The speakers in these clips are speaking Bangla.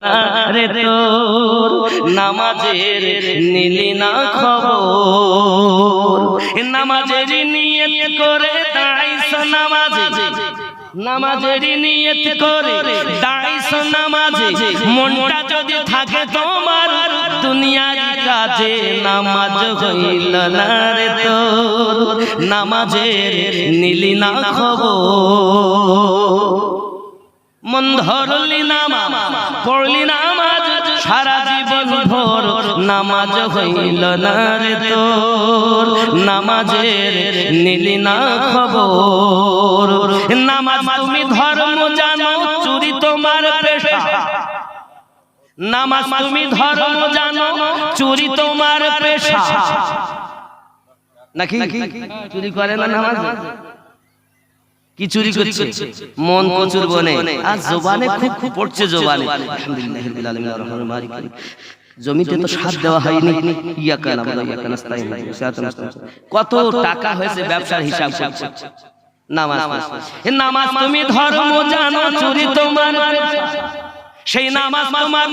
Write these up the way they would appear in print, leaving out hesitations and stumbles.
রে তোর নামাজের নিলি না খবর, নামাজের নিয়ত করে দাঁড়াইছো নামাজে, নামাজের নিয়ত করে দাঁড়াইছো নামাজে, মনটা যদি থাকে তোমার দুনিয়ার কাজে, নামাজ হইল না রে তোর নামাজের নিলি না খবর। মন ধরলি নামাজ পড়লি নামাজ সারা জীবন ভোর, নামাজ হইল না রে তোর নামাজের নিলি না খবর। নামাজ তুমি ধর্ম জানো চুরি তোমার পেশা, নামাজ তুমি ধর্ম জানো চুরি তোমার পেশা, নাকি চুরি করে না নামাজ? কি চুরি করছে? মন কচুর বনে আর জবানে খুব পড়ছে জবানে আলহামদুলিল্লাহি রাব্বিল আলামিন আর রহমানির মালিক। জমিতে তো সাথ দেওয়া হয়নি, ইয়াকা নাবুদু ইয়াকা নাস্তাইন, কত টাকা হয়েছে ব্যবসার হিসাব করছে। নামাজ নামাজ তুমি ধর্ম জানো চুরি তোমার পেশা, সেই নামাজ তোমার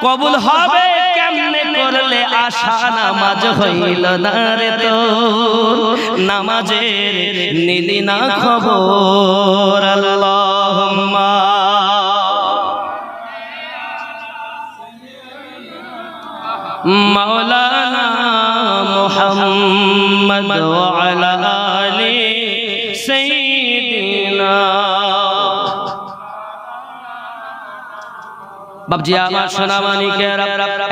কবুল হবে কেমনে করলে আশা, নামাজ হইল না রে তোর নামাজের নিলি না খবর। আল্লাহুম্মা মাওলানা মুহাম্মদ ওয়া আলা আলি সাইয়্যিদিনা। বাবজি আমার সোনামানিকেরা,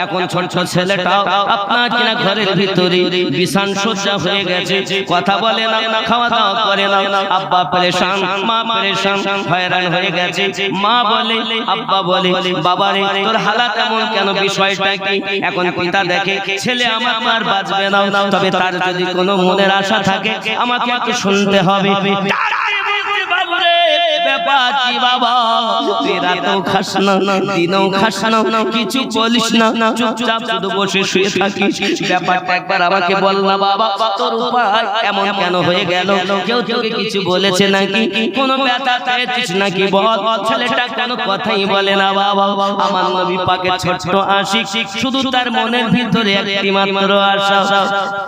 এখন ছোট ছোট ছেলেটাও আপনার কিনা ঘরের ভিতরে বিছান সজ্জা হয়ে গেছে, কথা বলে না, খাওয়া দাওয়া করে না, আব্বা পরেশান, মা পরেশান, হয়রান হয়ে গেছে। মা বলে, আব্বা বলে, বাবা রে তোর হালাত এমন কেন, বিষয়টা কি? এখন পিতা দেখে ছেলে আমার আর বাঁচবে না, তবে তার যদি কোনো মনের আশা থাকে আমাকে একটু শুনতে হবে। ব্যাপার কি বাবা, তুই রাতেও খাস না দিনেও খাস না, কিছু বলিস না, চুপচাপ শুধু বসে শুয়ে থাকিস, ব্যাপারটা একবার আমাকে বল না বাবা, তোর উপায় এমন কেন হয়ে গেল? কেউ তোকে কিছু বলেছে নাকি? কোনো ব্যথা পেয়েছিস নাকি বল? ছেলেটা কোনো কথাই বলে না বাবা। আমার নবী পাকের ছোট্ট আশিক, শুধু তার মনের ভিতরে একটি মাত্র আশা,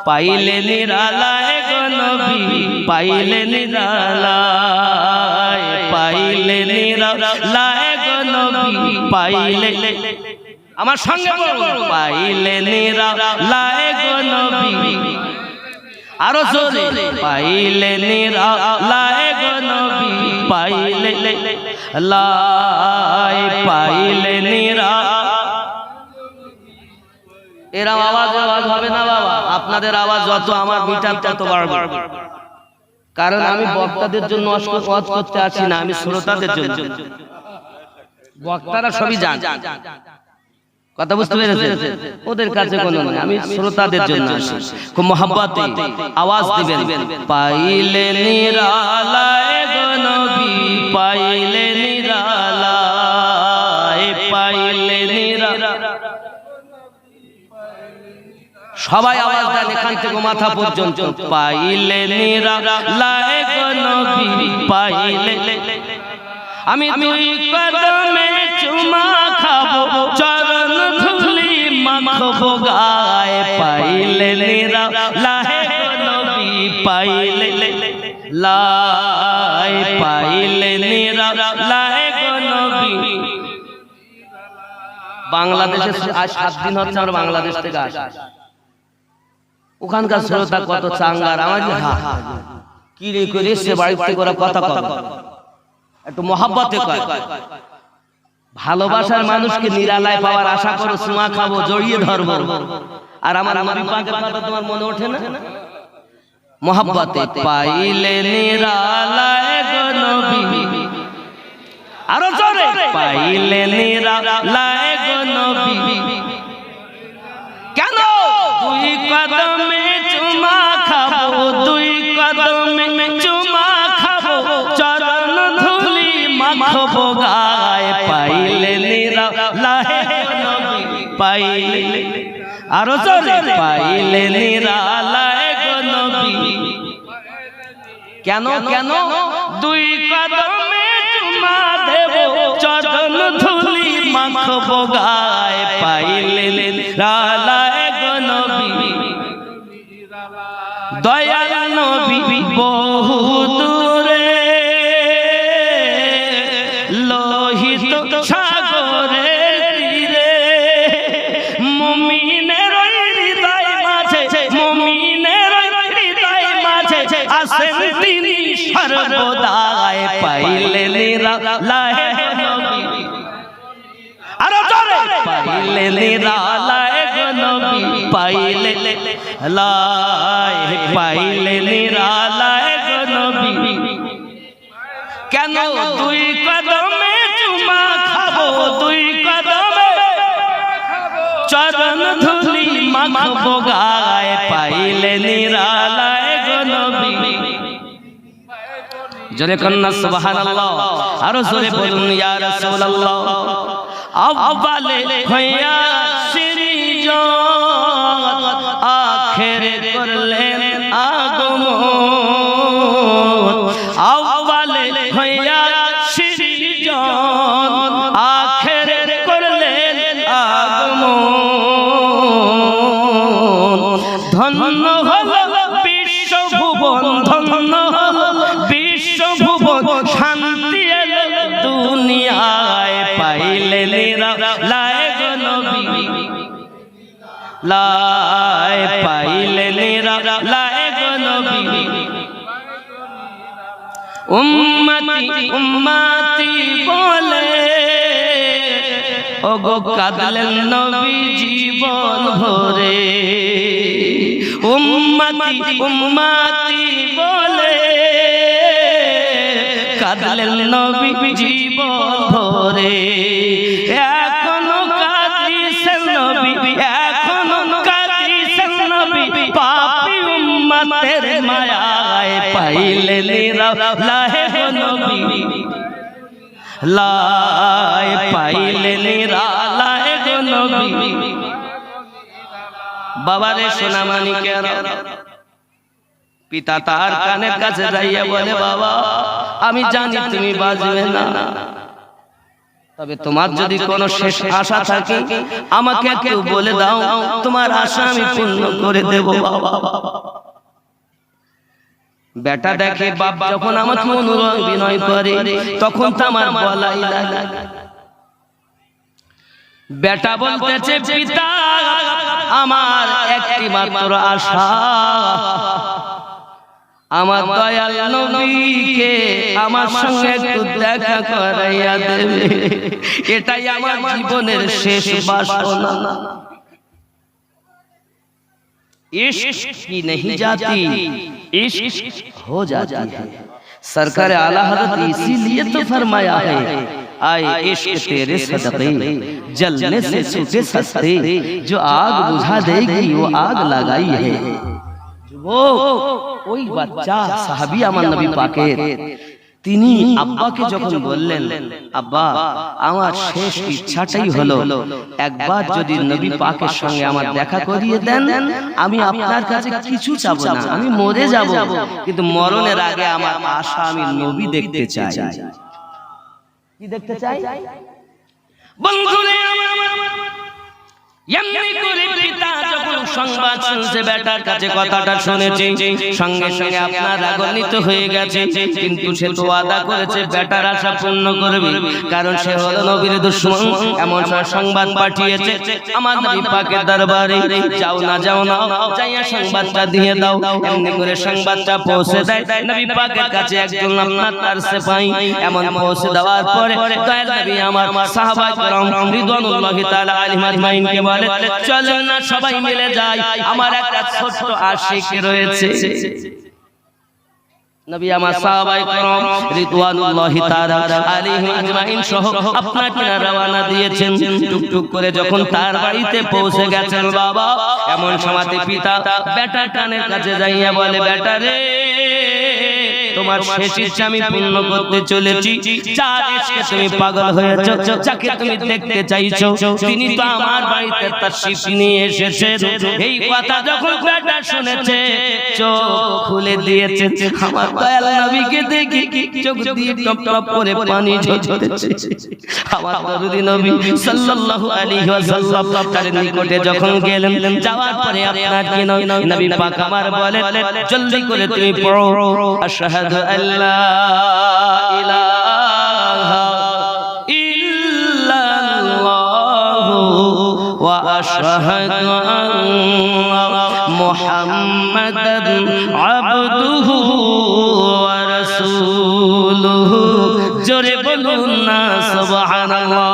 পাইলে নিরালায় গো নবী, পাইলে নিরালায়, পাইলে নিরালায় গো নবী, পাইলে, আমার সঙ্গে বলুন, পাইলে নিরালায় গো নবী, আরো জোরে, পাইলে নিরালায় গো নবী, পাইলে লাই, পাইলে নিরা। এরা আওয়াজ হবে না বাবা, আপনাদের আওয়াজ যত আমার মিটার তত বাড়বে, কারণ আমি বক্তাদের জন্য ওয়াজ করতে আসি না, আমি শ্রোতাদের জন্য। বক্তারা সবই জানে, কথা বুঝতে পেরেছেন? ওদের কাছে কোনো নয়, আমি শ্রোতাদের জন্য আসি। খুব মহব্বতে আওয়াজ দিবেন, পাইলে নিরালায় গো নবী, পাইলে নিরালায়, পাইলে নিরালায়। সবাই আওয়াজ দেন এখান থেকে মাথা পর্যন্ত, পাইলে নিরালায় গো নবী, পাইলে। আমি দুই কদমে চুমা খাবো, চরণ ধুলি মাখবো গায়ে, পাইলে নিরালায় গো নবী, পাইলে লাই, পাইলে নিরালায় গো নবী। বাংলাদেশে আজ 7 দিন হচ্ছে আমরা বাংলাদেশ থেকে আসি, ওখানকার শ্রোতা কত চাঙ্গার, আমার কি রে করে সে বাড়িতে করে কথা কয়, একটু মহব্বতে কয়। ভালোবাসার মানুষকে নিরালায় পাওয়ার আশা করো, চুমা খাবো, জড়িয়ে ধরবো, আর আমার নবী পাকের কথা তোমার মনে ওঠে না? মহব্বতে পাইলে নিরালায় গো নবী, আরো জোরে, পাইলে নিরালায় গো নবী। কেন? দুই কদমে চুমা খাবো, দুই কদমে চুমা খাবো, চরণ ধুলি মাখবো গায়ে, পাইলে নিরালায় গো নবী, পাইলে, আরো জোরে, পাইলে নিরালায় গো নবী। কেন? কেন? দুই কদমে চুমা দেব, চরণ ধুলি মাখবো গায়ে পাইলেন রালায় গো নবী দয়াল নবী বহু দূরে লোহিত সাগরের তীরে মুমিনের হৃদয় মাঝে মুমিনের হৃদয় মাঝে আসেন তিনি সর্বদাই পাইলেন রালায় নবী আরো জোরে পাইলেন রালায় গো নবী পাইলেন রালায় পাইলেন রালায় গো নবী কেন দুই কদমে চুমা খাবো দুই কদমে চরণ ধুলি মাখবো গায়ে পাইলেন রালায় গো নবী জোরে কন্না সুবহানাল্লাহ আরো জোরে বলুন ইয়া রাসূলুল্লাহ আউয়ালে হইয়া সৃজন আখেরে করলেন আগমন আউয়ালে হইয়া সৃজন আখেরে করলেন আগমন ধন্য হলো বিশ্বভুবন ধন্য হলো বিশ্বভুবন শান্তি এলো দুনিয়ায় পাইলেন রালায় গো নবী লাই পাইলেন রালায় গো নবী উম্মতি উম্মতি বলে ওগো কাঁদলেন নবী জীবন ভরে উম্মতি উম্মতি বলে কাঁদলেন নবী জীবন ভরে এখনো কাঁদিছেন নবী এখনো কাঁদিছেন নবী পাপী উম্মতের মায়ায় পাইলেন রালায় গো নবী লাই পাইলেন রালায় গো নবী বাবারে সোনা মানিকের পিতা তার কানের কাছে যাইয়া বলে বাবা আমি জানি তুমি বাঁচবে না তবে তোমার যদি কোনো শেষ আশা থাকে আমাকে একটু বলে দাও তোমার আশা আমি পূর্ণ করে দেব বাবা বেটা দেখে বাপ যখন আমাকে অনুরোধ বিনয় করে তখন তো আমার বলাই লাগে বেটা বলতেছে পিতা আমার একটি মাত্র আশা আমার দয়াল নবীকে আমার সঙ্গে একটু দেখা করাইয়া দেবে এটাই আমার জীবনের শেষ বাসনা इश्क की नहीं जाती इश्क हो जाती है सरकार आला हज़रत इसीलिए तो फरमाया है आए इश्क तेरे सदक़े जलने से छूटे सस्ते जो आग बुझा देगी वो आग लगाई है वो ওই বাচ্চা সাহাবী আমার নবী পাকের তিনি আব্বাকে যখন বললেন আব্বা আমার শেষ ইচ্ছাটাই হলো একবার যদি নবী পাকের সঙ্গে আমার দেখা করিয়ে দেন আমি আপনার কাছে কিছু চাবো না আমি মরে যাব কিন্তু মরণের আগে আমার আশা আমি নবী দেখতে চাই কি দেখতে চাই বন্ধুরে এমনি করে পিতা যখন সংবাদ শুনছে বেটার কাছে কথাটা শুনেছে সঙ্গে সঙ্গে আপনার রাগান্বিত হয়ে গেছে কিন্তু সে তো ওয়াদা করেছে বেটার আশা পূর্ণ করবে কারণ সে হলো নবীর দুশমন এমন সংবাদ পাঠিয়েছে আমার নবী পাকের দরবারে যাও না যাইয়া সংবাদটা দিয়ে দাও এমনি করে সংবাদটা পৌঁছে দেয় নবী পাকের কাছে একজন আপনার তার সিপাহী এমন পৌঁছে দেওয়ার পরে দয়াল নবী আমার সাহাবায়ে কেরাম রিদওয়ানুল্লাহি তাআলা আলাইহিম আজমাইনকে বলে চলো না সবাই মিলে যাই আমার একটা ছোট আশিক রয়েছে নবী আমার সাহাবায়ে কেরাম রিদওয়ানুল্লাহি তাআলা আলাইহিম আজমাইন সহ আপনাকে রওনা দিয়েছেন টুকটুক করে যখন তার বাড়িতে পৌঁছে গেছেন বাবা এমন সময়তে পিতা বেটার কানের কাছে যাইয়া বলে বেটা রে তোমার শেষ ইচ্ছা আমি পূর্ণ করতে চলেছি। যার ইশকে তুমি পাগল হয়েছো, যাকে তুমি দেখতে চাইছো, তিনি তো আমার বাড়িতে তাশরিফ নিয়ে এসেছেন। এই কথা যখন বেটা শুনেছে চোখ খুলে দিয়েছে। আমার দয়াল নবীকে দেখে চোখ দিয়ে টপ টপ করে পানি ঝরছে। আমার দরদি নবী সাল্লাল্লাহু আলাইহি ওয়াসাল্লাম তার নিকটে যখন গেলেন, যাওয়ার পরে আপনার কি নবী পাক আমার বলেন, জলদি করে তুমি পড়ো আশহাদু আল্লা ইলাহা ইল্লাল্লাহু ওয়া আশহাদু আন্না মুহাম্মাদান আবদুহু ওয়া রাসূলুহু। জোরে বলুন না সুবহানাল্লাহ।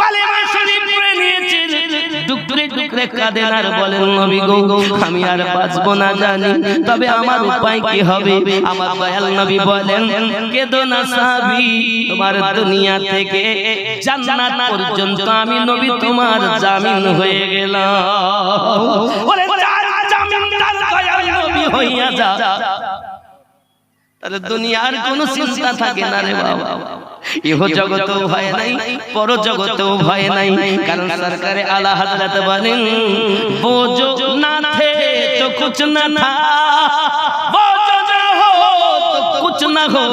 কালেমা শরীফ পড়ে নিয়েছেন, টুকরে টুকরে কাঁদেন আর বলেন, নবী গো আমি আর বাঁচবো না জানি, তবে আমার উপায় কি হবে? আমার দয়াল নবী বলেন, কেঁদো না সাহাবী, তোমার দুনিয়া থেকে জান্নাত পর্যন্ত আমি নবী তোমার জামিন হয়ে গেলাম। ওরে যার জামিনদার দয়াল নবী হইয়া যা, তাহলে দুনিয়ার কোনো চিন্তা থাকে না রে বাবা। ইহ জগতেও ভয় নাই, পর জগতেও ভয় নাই। কারণ সরকারে আলা হযরত বলেন, वो जो ना थे तो कुछ ना था, वो जो ना हो तो कुछ ना हो,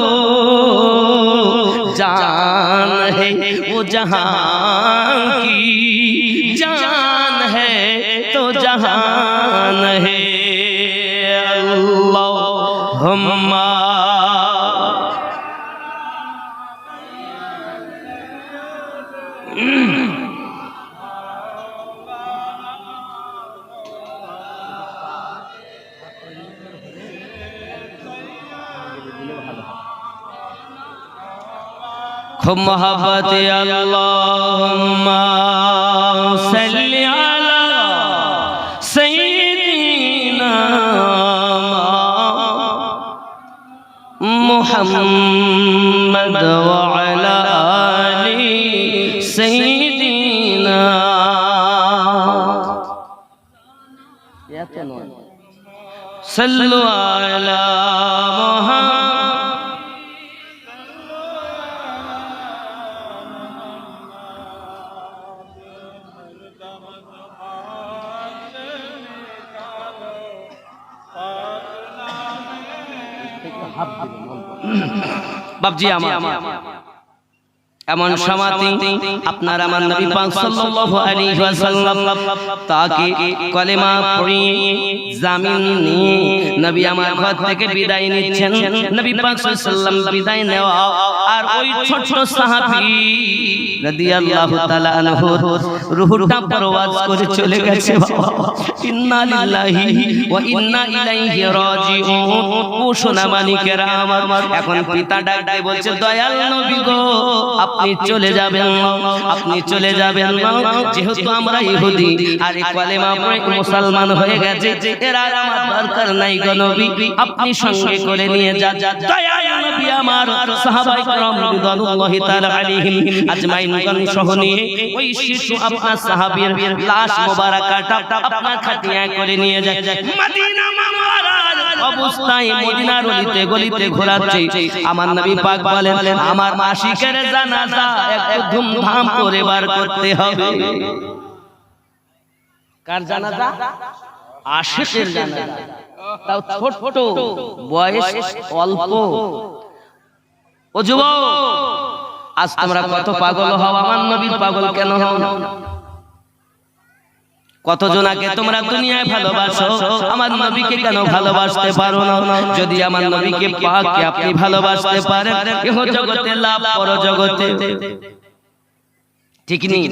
जान है वो जहां की जान है तो जहान है। अल्लाहुम्मा खूब मोहब्बत अल्लाहुम्मा सल्ली अला सय्यिदिना मुहम्मद व अला आलि सय्यिदिना। सल्लु अला मुहम्मद। বাবজি আমার এমন সমাতি আপনার আমার নবী পাক সাল্লাল্লাহু আলাইহি ওয়াসাল্লাম তাকে কলেমা পড়িয়ে জামিন নিয়ে নবী আমার ঘর থেকে বিদায় নিচ্ছেন। নবী পাক সাল্লাল্লাহু আলাইহি ওয়াসাল্লাম বিদায় নেওয়া আর ওই ছোট সাহাবী রাদিয়াল্লাহু তাআলা আনহু রূহটা পরওয়াজ করে চলে গেছে। ইন্না লিল্লাহি ওয়া ইন্না ইলাইহি রাজিউন। ও সোনা মানিকেরা আমার, এখন পিতা ডাক দিয়ে বলছে, দয়াল নবী গো আপনি চলে যাবেন না, আপনি চলে যাবেন না, যেহেতু আমরা ইহুদি আর কলেমা পড়ে মুসলমান হয়ে গেছে, এর আর আমার দরকার নাই গো নবী, আপনি সঙ্গে করে নিয়ে যান। দয়াল নবী আমার সাহাবায়ে কেরাম রিদওয়ানুল্লাহি তাআলা আলাইহিম আজমাইন গণ সহ নিয়ে ওই শিশু আপনার সাহাবীর লাশ মোবারকাটা আপনার খাটিয়ায় করে নিয়ে যায়। মদিনা মুনাওয়ারার অবস্থায় মদিনার গলিতে গলিতে ঘোরাচ্ছে। আমার নবী পাক বলেন, আমার আশিকের জানাজা একটু ধুমধাম করে বার করতে হবে। কার জানাজা? আশিকের জানাজা, তাও ছোট বয়স অল্প। ও যুবক, আজ তোমরা কত পাগল হও, আমার নবীর পাগল কেন হও না? কতজনাকে তোমরা দুনিয়ায় ভালোবাসো, আমার নবীকে কেন ভালোবাসতে পারো না? যদি আমার নবীকে পাককে আপনি ভালোবাসতে পারেন, ইহ জগতে লাভ, পর জগতে ঠিক নেই।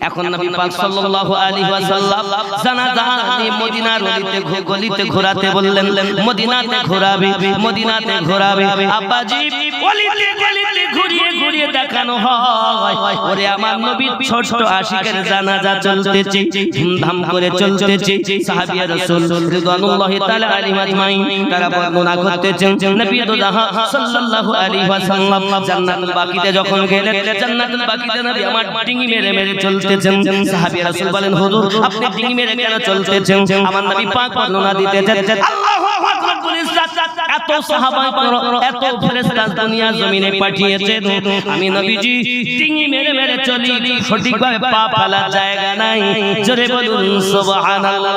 এখন নবী পাক সাল্লাল্লাহু আলাইহি ওয়াসাল্লাম জানাজা নিয়ে মদিনার গলিতে ঘোরাতে বললেন। মদিনাতে ঘোরাবে, মদিনাতে ঘোরাবে। আব্বাজি গলিতে গলিতে ঘুরিয়ে ঘুরিয়ে দেখানো হয়, ওরে আমার নবীর ছোট আশিকের জানাজা চলতেছে, ধুমধাম করে চলতেছে। সাহাবিয়া রাসূল রিদওয়ানুল্লাহি তাআলা আলাইহিম আজমাইন তারা বর্ণনা করতেছেন, নবী দুজাহান সাল্লাল্লাহু আলাইহি ওয়াসাল্লাম জান্নাতুল বাকিতে যখন গেলেন, জান্নাতুল বাকিতে নবী আমার ডিঙি মেরে মেরে চলতেছেন। সাহাবী রাসূল বলেন, হুজুর আপনি ডিঙি মেরে কেন চলতেছেন? আমার নবী পাক বর্ণনা দিতেছেন, আল্লাহু আকবার বলে এত সাহাবা এত ফেরেশতা দুনিয়া জমিনে পাঠিয়েছেন, আমি নবীজি ডিঙি মেরে মেরে চলি, সঠিকভাবে পা ফেলার জায়গা নাই। জোরে বলুন সুবহানাল্লাহ।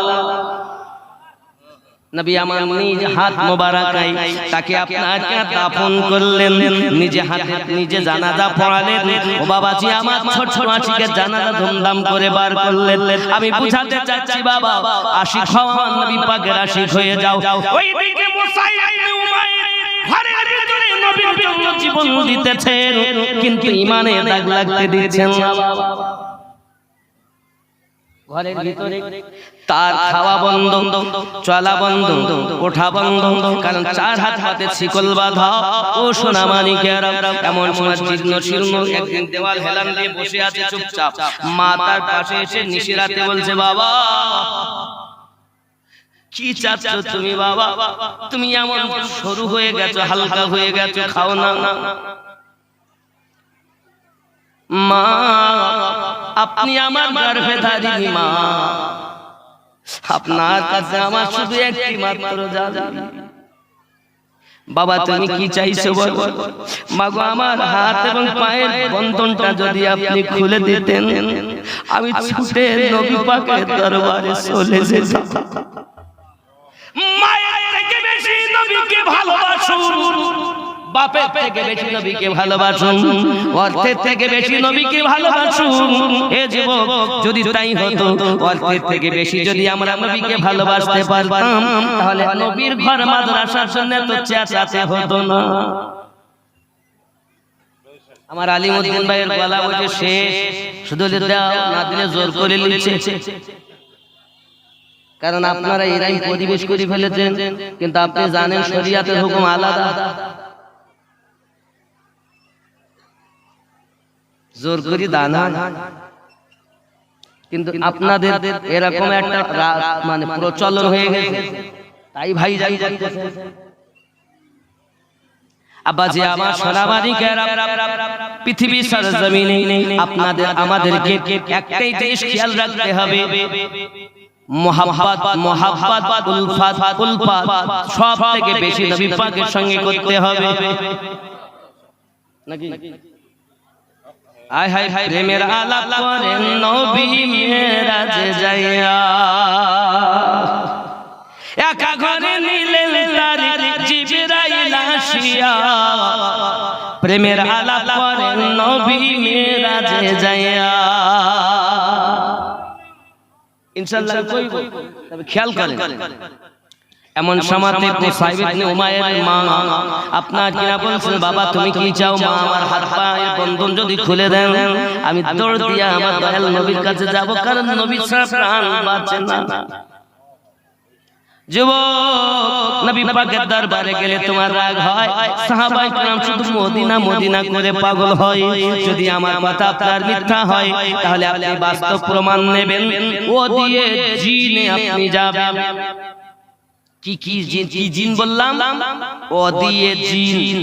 নবী আমার নিজ হাত মোবারকায় তাকে আপনাকে দাফন করলেন, নিজে হাতে নিজে জানাজা পড়ালেন। ও বাবাজি আমার ছোট আশিকে জানাজা ধুমধাম করে বার করলেন। আমি বুঝাতে চাচ্ছি বাবা, আশিক হওয়া নবী পাকের আশিক হয়ে যাও। ওইদিকে মুসাইব ইবনে উমাইর ঘরের ভিতরে নবীর জন্য জীবন দিতেছেন, কিন্তু ঈমানে দাগ লাগতে দিচ্ছেন না। ঘরের ভিতরে তার খাওয়া বন্ধ, চলা বন্ধ, ওঠা বন্ধ, কারণ 4 হাত হাতে শিকল বাঁধা। ও সোনা মানিকেরা, এমন সময় জীর্ণ শীর্ণ একদিন দেওয়াল হেলান দিয়ে বসে আছে চুপচাপ। মা তার পাশে এসে নিশিরাতে বলছে, বাবা কি চাচ্ছ তুমি বাবা? তুমি এমন সরু হয়ে গেছো, হালকা হয়ে গেছো, খাও না। মা আপনি আমার গর্ভে ধারিনি মা, আপনার কাছে আমার শুধু একটি মাত্র জানি। বাবা তুমি কি চাইছো বল? মাগো আমার হাত এবং পায়ের বন্ধনটা যদি আপনি খুলে দিতেন, আমি ছুটে নবী পাকের দরবারে চলে যেতাম। মায়ের থেকে বেশি নবীকে ভালোবাসুন, বাপের থেকে বেশি নবীকে ভালোবাসুন, অর্থের থেকে বেশি নবীকে ভালোবাসুন। এ যুবক যদি তাই হতো, অর্থের থেকে বেশি যদি আমরা নবীকে ভালোবাসতে পারতাম, তাহলে নবীর ঘর মাদ্রাসার জন্য তো চেঁচাতে হতো না। আমার আলিমউদ্দিন ভাইয়ের গলা বলে শেষ, শুধু দাও না দিলে জোর করে নিচ্ছে। কারণ আপনারা এরাই পরিবেশ করে ফেলেছেন, কিন্তু আপনি জানেন শরীয়তের হুকুম আলাদা। জোর করি দানা, কিন্তু আপনাদের এরকম একটা মানে প্রচলন হয়ে গেছে, তাই ভাই যাই যাইতেছে। আব্বাজি আমার সোনামানিকেরা, পৃথিবীর সরজমিনে আপনাদের আমাদেরকে একটাই জিনিস খেয়াল রাখতে হবে, মোহাব্বত উলফাত সব থেকে বেশি নবী পাকের সঙ্গে করতে হবে নাকি? আয় হায় হায় প্রেমের আলাপ করেন নবী মেরাজে যাইয়া, একা ঘরে নিলেন তার জিবরাইল আসিয়া। প্রেমের আলাপ করেন নবী মেরাজে যাইয়া। ইনশাআল্লাহ কইব, তবে খেয়াল করেন এমন সময়তে মুসাইব ইবনে উমাইরের মা আপনার কিনা বলছেন, বাবা তুমি কি চাও? মা আমার হাত পায়ের বন্ধন যদি খুলে দেন, আমি দৌড় দিয়া আমার দয়াল নবীর কাছে যাব, কারণ নবী ছাড়া প্রাণ বাঁচে না। যুবক নবী পাকের দরবারে গেলে তোমার রাগ হয়, সাহাবায়ে কেরাম শুধু মদিনা মদিনা করে পাগল হয়। যদি আমার কথা আপনার মিথ্যা হয়, তাহলে আপনি বাস্তব প্রমাণ নেবেন। ও দিয়ে জিনে আপনি যাবেন। কি জিন বললাম? ও দিয়ে জিন।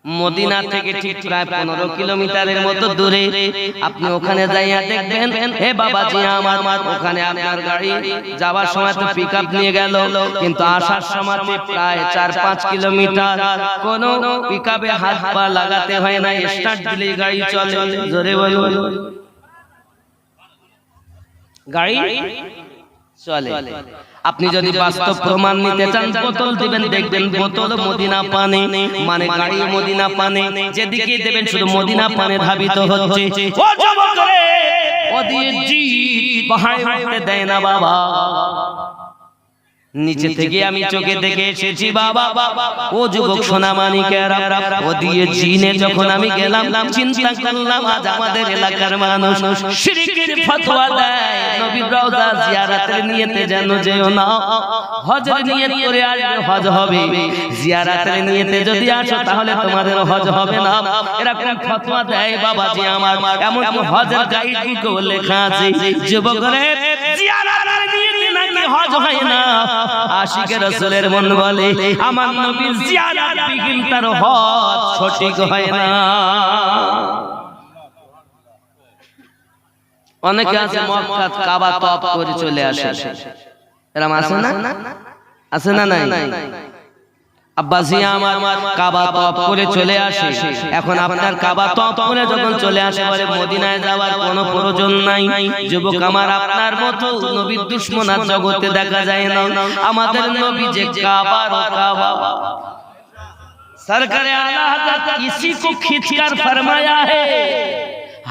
মদিনা থেকে ঠিক প্রায় 15 কিলোমিটারের মতো দূরে। আপনি ওখানে যাইয়া দেখবেন, হে বাবাজি আমার, ওখানে আপনার গাড়ি যাওয়ার সময় তো পিকআপ নিয়ে গেল, কিন্তু আসার সময় প্রায় 4-5 কিলোমিটার কোন পিকআপে হাত পা লাগাতে হয় না, স্টার্ট দিলেই গাড়ি চলে। জোরে বলুন, গাড়ি চলে। আপনি যদি বাস্তব প্রমাণ নিতে চান, বোতল দিবেন, দেখবেন বোতল মদিনা পানে, মানে গাড়ি মদিনা পানে, যেদিকে দেবেন শুধু মদিনা পানে ধাবিত হচ্ছে। ও যুবক রে, ও দিয়ে জি বাহায় উঠতে দেয় না বাবা। নিচে থেকে আমি চোখে দেখে এসেছি বাবা। ও যুবক সোনামানিকেরা, ও দিয়ে জিনে যখন আমি গেলাম, চিন্তা করলাম আজ আমাদের এলাকার মানুষ শিরকের ফতোয়া দেয়, নবীর রওজা জিয়ারতের নিয়তে যেন যেও না, হজের নিয়ত করে আসবে হজ হবে, জিয়ারতের নিয়তে যদি আসো তাহলে তোমাদের হজ হবে না। এরকম ফতোয়া দেয় বাবাজি আমার। এমন কি হজের গাইডবুকেও লেখা আছে, যুবক রে জিয়ারতের নিয়তে নাকি হজ হয় না। আশিকে রাসূলের মন বলে, আমার নবীর জিয়ারত বিহীন তার হজ সঠিক হয় না। অনেকে আছে মক্কা কাবা তওয়াফ করে চলে আসে, এরকম আছে না? আছে না নাই? আব্বাসি আমার কাবা তওয়াফ করে চলে আসে। এখন আপনার কাবা তওয়াফ করে যখন চলে আসে বলে মদিনায় যাওয়ার কোনো প্রয়োজন নাই। যুবক আমার, আপনার মতো নবীর দুশমন আর জগতে দেখা যায় না। আমাদের নবী যে কাবার ও কাবা, सरकार आला हज़रत इसी को खींचकर फरमाया है,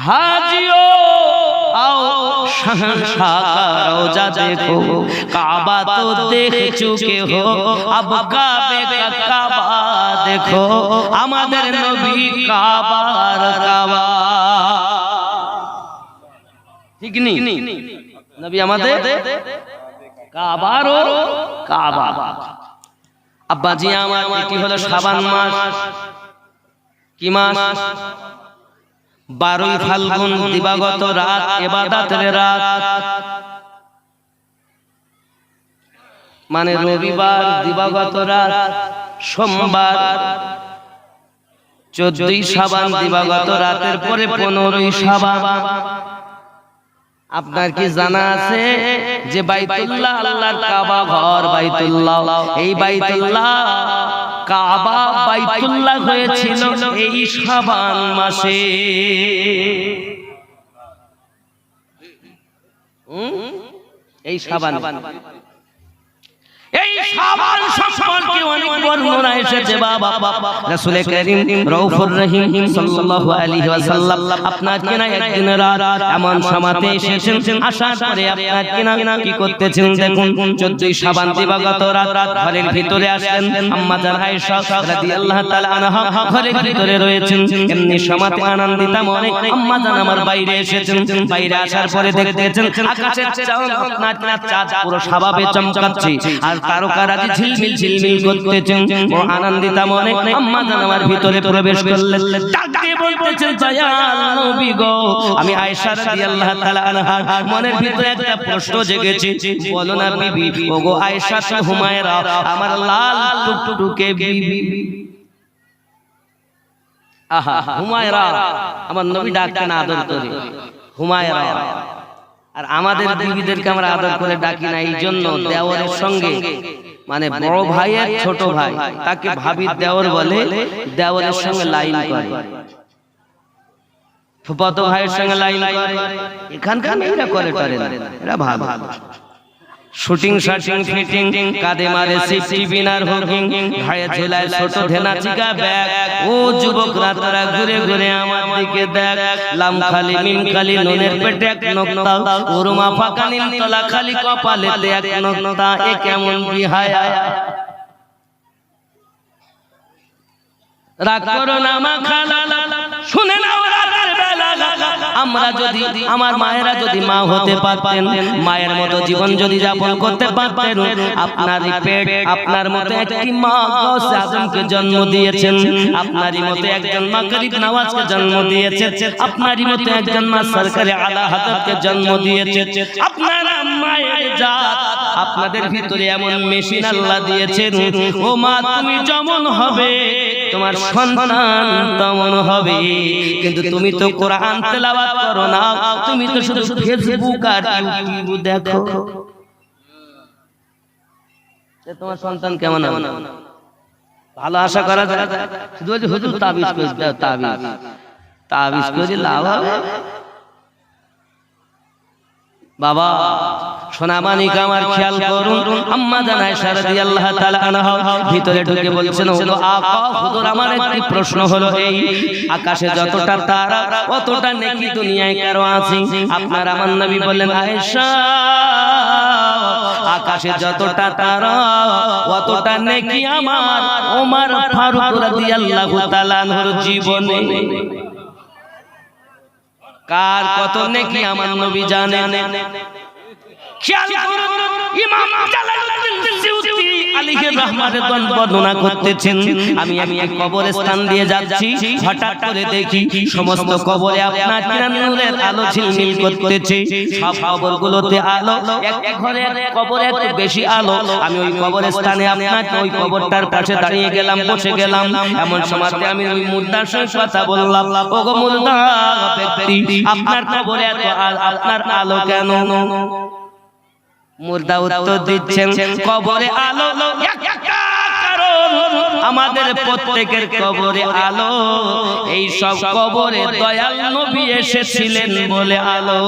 हाजियो आओ शहंशाह का रोजा देखो, काबा तो देख चुके हो, अब काबे का काबा देखो, আমাদের নবী কাবার কাবা। ঠিক নি? নবী আমাদের কাবার ও কাবা। আব্বাজি আমার, এটি হলো শাবান মাস। কি মাস? 12ই ফাল্গুন, দিবাগত রাত, ইবাদতের রাত, মানে রবিবার দিবাগত রাত, সোমবার 14ই শাবান দিবাগত রাতের পরে 15ই শাবান। আপনার কি জানা আছে যে বাইতুল্লাহ আল্লাহর কাবা ঘর, বাইতুল্লাহ, এই বাইতুল্লাহ কাবা বাইতুল্লাহ হয়েছিল এই শাবান মাসে। এই শাবান, এই শাবান সম্পর্কে অনেক বর্ণনা এসেছে বাবা। রাসূল করিম রউফুর রহিম সাল্লাল্লাহু আলাইহি ওয়াসাল্লাম আপনার কিনা একদিন রাত এমন সময়তে এসেছেন, আসার পরে আপনার কিনা কি করতেছেন দেখুন। 14ই শাবান দিবাগত রাত ঘরের ভিতরে আসেন। আম্মা জান আয়েশা রাদিয়াল্লাহু তাআলা আনহা ঘরের ভিতরে রয়েছেন। এমনি সময়তে আনন্দিতা মনে আম্মা জান আমার বাইরে এসেছেন। বাইরে আসার পরে দেখতেছেন আকাশের চাঁদ, আপনার কিনা চাঁদ পুরো স্বভাবে চমকাচ্ছে আর তারকারাজি ঝিলমিল ঝিলমিল করতেছেন। ও আনন্দিতা মনে আম্মা জান আমার ভিতরে প্রবেশ করলেন, ডাক দিয়ে বলতেছেন, দয়াল নবী গো। আমি আয়েশা রাদিয়াল্লাহু তাআলা আনহা মনের ভিতরে একটা প্রশ্ন জেগেছে, বলো না বিবি, ওগো আয়েশা হুমায়রা, আমার লাল টুকটুকে বিবি। আহা, হুমায়রা, আমার নবী ডাকতেন আদর করে হুমায়রা। আর আমাদের বিবিদেরকে আমরা আদর করে ডাকি না, এই জন্য দেওরের সঙ্গে, মানে বড় ভাইয়ের ছোট ভাই তাকে ভাবির দেওর বলে, দেওরের সঙ্গে লাইন করে, ফুফাতো ভাইয়ের সঙ্গে লাইন করে। এখানকার মেয়েরা করে না, এরা ভালো। শুটিং শাটিং ফিটিং, কাঁধে মারে সেফটি বিনার হুকিং, ঘায়ে ঝোলায় ছোট ধেনা চিকা ব্যাগ। ও যুবকরা তারা ঘুরে ঘুরে আমার দিকে দেখ, লাম খালি মিম খালি নুনের পেটে এক নোক্তা, ওরমা ফাঁকা নিম তলা খালি কপালেতে এক নোক্তা, এ কেমন বিহায়া। রাগ করো না মা খালা, শুনে নাও রাতের বেলা আমরা যদি, আমার মায়েরা যদি মা হতে পারতেন, মায়ের মতো জীবন যদি যাপন করতে পারতেন, আপনারই পেট, আপনার মতো একটি মা গাউসে আজমকে জন্ম দিয়েছেন, আপনারই মতো একজন মা গরিব নওয়াজকে জন্ম দিয়েছেন, আপনারই মতো একজন মা সরকারে আলা হযরতকে জন্ম দিয়েছেন। আপনারা মায়ের জাত, আপনাদের ভিতরে এমন মেশিন আল্লাহ দিয়েছেন। ও মা, তুমি যেমন হবে তোমার সন্তান তেমন হবে। কিন্তু তুমি তো কোরআন তেলাওয়াত করো না, তুমি তো শুধু ফেসবুক আর ইউটিউব দেখো। তোমার সন্তান কেমন হবে? ভালো আশা করা যায়? শুধু বলছি হুজুর তাবিজ করে দাও, তাবিজ তাবিজ করে লাভ হবে? বাবা সোনামানিক আমার খেয়াল করুন, আম্মা জান আয়েশা রাদিয়াল্লাহু তাআলা আনহা ভিতরে ঢুকে বলছেন, হলো আকা হুজুর, আমার একটি প্রশ্ন হলো এই, আকাশে যতটা তারা অতটা নেকি দুনিয়ায় কারো আছে? আপনার আমার নবী বললেন, আয়েশা আকাশে যতটা তারা অতটা নেকি আমার ওমর ফারুক রাদিয়াল্লাহু তাআলা আনহুর জীবনে। কার কত নেকি আমার নবী জানেন। খেয়াল করুন, ইমাম জালালউদ্দিন সিউতি আলাইহি রাহমাতুল্লাহ বর্ণনা করতেছেন, আমি এক কবরস্থান দিয়ে যাচ্ছি, হঠাৎ করে দেখি সমস্ত কবরে আপনার কিরণ নূরের আলো ঝিলমিল করতেছে। সব কবরগুলোতে আলো, এক ঘরে এক কবরে একটু বেশি আলো। আমি ওই কবরস্থানে আপনার ওই কবরটার পাশে দাঁড়িয়ে গেলাম, বসে গেলাম। এমন সময়তে আমি ওই মুর্দার সঙ্গে কথা বললাম, ওগো মুর্দা ব্যক্তি, আপনার কবরে এত আপনার আলো কেন? মুর্দা উত্তর দিচ্ছেন কবরে আলো একটা কারণ, আমাদের প্রত্যেকের কবরে আলো, এই সব কবরে দয়াল নবী এসেছিলেন বলে আলো।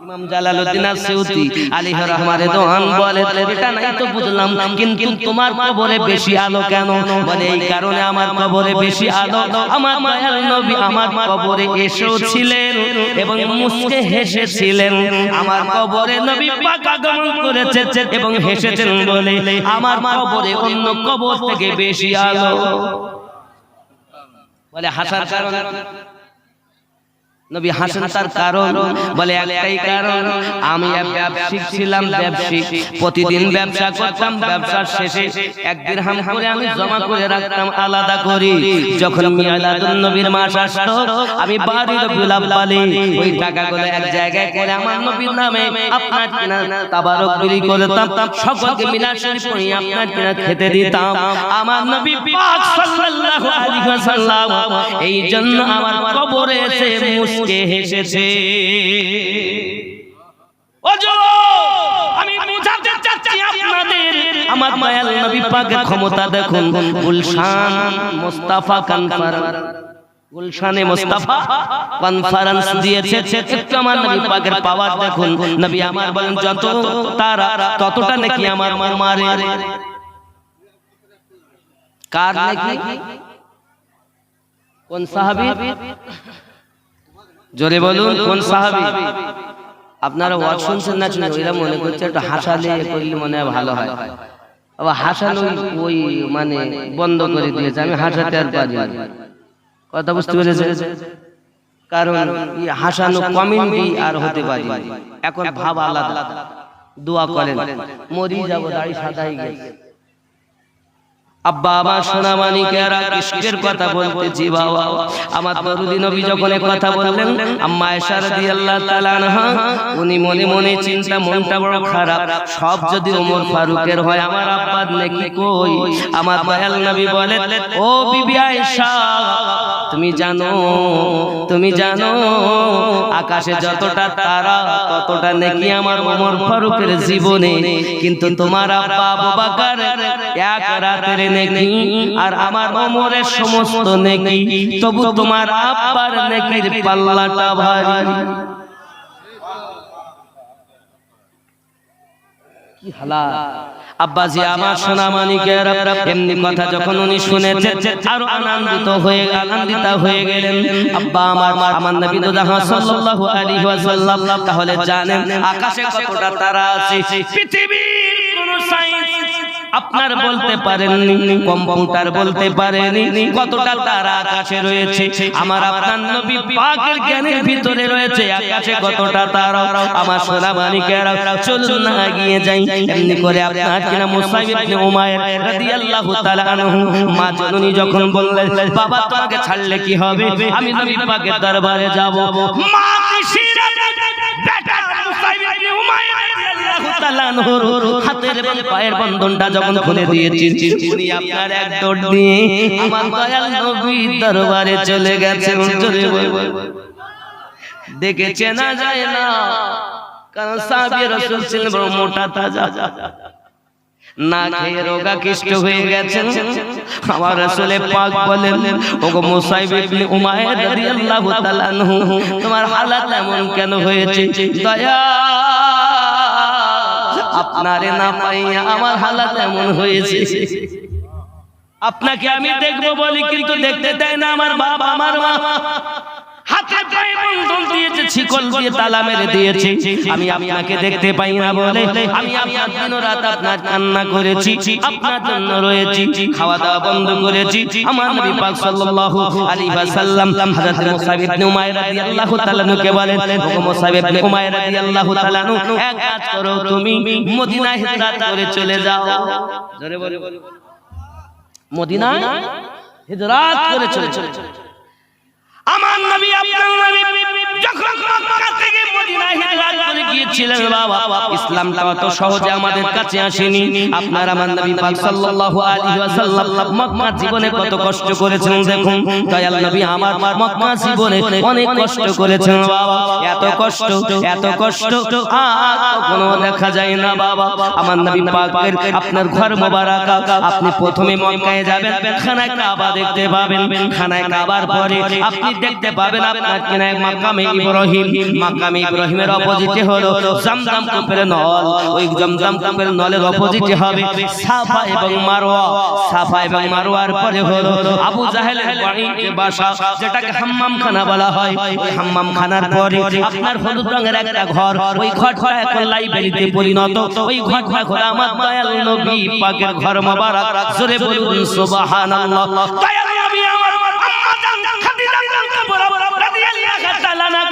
ইমাম জালালউদ্দিন আসিউতি আলাইহি রহমাতুল্লাহ দোহান বলে, এটা নাই তো বুঝলাম, কিন্তু তোমার কবরে বেশি আলো কেন? বলে এই কারণে আমার কবরে বেশি আলো, আমার দয়াল নবী আমার কবরে এসেছিলেন এবং মুস্কে হেসেছিলেন। আমার কবরে নবী পাক আগমন করেছেন এবং হেসেছেন বলে আমার কবরে অন্য কবর থেকে বেশি আলো। বলে হাসার কারণ, নবী হাসেন তার কারণ, বলে একটাই কারণ, আমি ব্যবসায়িক ছিলাম, ব্যবসায়িক প্রতিদিন ব্যবসা করতাম, ব্যবসার শেষে 1 দিরহাম করে আমি জমা করে রাখতাম আলাদা করি। যখন মিলাদুন নবীর মাস আসতো আমি বাড়ির বিলাবালি ওই টাকাগুলো এক জায়গায় করে আমার নবীর নামে আপনার কিনা তাবারক বিলি করতাম, সকলকে মিলাদ শরীফ পড়ে আপনার কিনা খেতে দিতাম। আমার নবী পাক সাল্লাল্লাহু আলাইহি ওয়াসাল্লাম এই জন্য আমার কবরে এসে কে হেসেছে। আমি বুঝাতে চাচ্ছি আপনাদের, আমার দয়াল নবী পাকের ক্ষমতা দেখুন। গুলশান মুস্তাফা গুলশানে মুস্তাফা কনফারেন্স দিয়েছে, একটু আমার নবী পাকের পাওয়ার দেখুন। নবী আমার বলেন যত তারা ততটা নাকি আমার মারে। কার নাকি? কোন সাহাবী? জোরে বলুন কোন সাহাবী? আপনারা ওয়াজ শুনছেন না শুনে ওইরা মনে করছে একটু হাসালে করলে মনে হয় ভালো হয়। আবার হাসানো ওই মানে বন্ধ করে দিয়েছে, আমি হাসাতে আর পারি না। কথা বুঝতে পেরেছেন? কারণ হাসানো কমেন্টই আর হতে পারি, এখন ভাব আলাদা। দোয়া করেন, মরি যাব, দাড়ি সাদা হয়ে গেছে। আব্বা আমার সোনা মানিকেরা ইশকের কথা বলতেছি বাবা। আমার দরুদি নবী যখন কথা বললেন, আম্মা আয়েশা রাদিয়াল্লাহু তাআলা আনহা উনি মনে মনে চিন্তা, মনটা বড় খারাপ, সব যদি ওমর ফারুকের হয় আমার আব্বার নেকি কই? আমার দয়াল নবী বলেন, ও বিবি আয়েশা তুমি জানো আকাশে যতটা তারা ততটা নেকি আমার ওমর ফারুকের জীবনে, কিন্তু তোমার আব্বা আবু বকর এক রাতের নেকি আর আমার ওমরের সমস্ত নেকি, তবু তোমার আব্বার নেকির পাল্লাটা ভারী। কি হালাত! আব্বাজি আমার সোনা মানিকেরা এমনি কথা যখন উনি শুনেছেন আরো আনন্দিত হয়ে গেলেন। আব্বা আমার নবী তো সাল্লাল্লাহু আলাইহি ওয়াসাল্লাম তাহলে জানেন আকাশে কতটা তারা আছে। পৃথিবীর কোন সায়েন্স আপনার বলতে পারেননি, কম্পিউটার বলতে পারেনি কতটা তারা আকাশে রয়েছে। আমার আপনার নবী পাকের জ্ঞানের ভিতরে রয়েছে আকাশে কতটা তারা। আমার সোনা মানিকেরা চলুন না এগিয়ে যাই। এমনি করে আপনার কিনা মুসাইব ইবনে উমাইর রাদিয়াল্লাহু তাআলা আনহু মা জননী যখন বললেন, বাবা তোমাকে ছাড়লে কি হবে, আমি নবী পাকের দরবারে যাব। মা তিশিরা বেটা মুসাইব ইবনে উমাইর রাদিয়াল্লাহু তাআলা আনহুর হাতের এবং পায়ের বন্ধনটা যখন খুলে দিয়েছেন, উনি আপনার এক দৌড় দিয়ে আমার দয়াল নবীর দরবারে চলে গেছেন। দেখে চেনা যায় না, কারণ সাহাবী রাসূল ছিলেন বড় মোটা তাজা, না খেয়ে রোগাকৃষ্ট হয়ে গেছেন। আমার রাসূল পাক বলেন, ওগো মুসাইব ইবনে উমাইর রাদিয়াল্লাহু তাআলা আনহু তোমার হালাত এমন কেন হয়েছে? দয়া আপনারে না পাইয়া আমার হালাত এমন হয়েছে। আপনাকে আমি দেখবো বলি কিন্তু দেখতে দেয় না আমার বাবা আমার মা। হাতে পায়ে বন্ধন দিয়েছে, শিকল দিয়ে তালা মেরে দিয়েছে, আমি আপনাকে দেখতে পাই না বলে আমি আপনার দিন রাত আপনার কান্না করেছি, আপনার জন্য রয়েছি, খাওয়া দাওয়া বন্ধ করেছি। আমার নবী পাক সাল্লাল্লাহু আলাইহি ওয়াসাল্লাম হযরত মুসাইব ইবনে উমাইর রাদিয়াল্লাহু তাআলা কে বলেন, ও মুসাইব ইবনে উমাইর রাদিয়াল্লাহু তাআলা এক কাজ করো, তুমি মদিনায় হিজরত করে চলে যাও। জোরে বলো, মদিনায় হিজরত করে চলে যাও। আমার নবী আপনার নবী যখন মক্কা থেকে মদিনায় হিজরত করে গিয়েছে ছিলেন বাবা। ইসলামটা অত সহজে আমাদের কাছে আসেনি। আপনার আমার নবী পাক সাল্লাল্লাহু আলাইহি ওয়াসাল্লাম মক্কা জীবনে কত কষ্ট করেছেন দেখুন। দয়াল নবী আমার মক্কা জীবনে অনেক কষ্ট করেছেন বাবা। এত কষ্ট আর কোনো দেখা যায় না বাবা। আমার নবী পাকের আপনার ঘর মোবারক, আপনি প্রথমে মক্কায় যাবেন, খানায় কাবা দেখতে পাবেন। খানায় কাবার পরে আপনি দেখতে পাবেন আপনার কিনায় মাকামে ইব্রাহিম। মাকামে ইব্রাহিমের অপোজিটে হলো জামজাম কূপের নল। ওই জামজাম কূপের নলের অপোজিটে হবে সাফা এবং মারওয়া। সাফা এবং মারওয়ার পরে হলো আবু জাহেলের বাড়িতে বাসা, যেটাকে হাম্মামখানা বলা হয়। ওই হাম্মামখানার পরে আপনার হলুদ রঙের একটা ঘর, ওই ঘরটা এখন লাইব্রেরিতে পরিণত। ওই ঘরটা হলো আমার দয়াল নবী পাকের ঘর মোবারক। জোরে বলুন সুবহানাল্লাহ। দয়াল নবী আমার আম্মা জান খাদিজা রাদিয়াল্লাহু তাআলা আনহা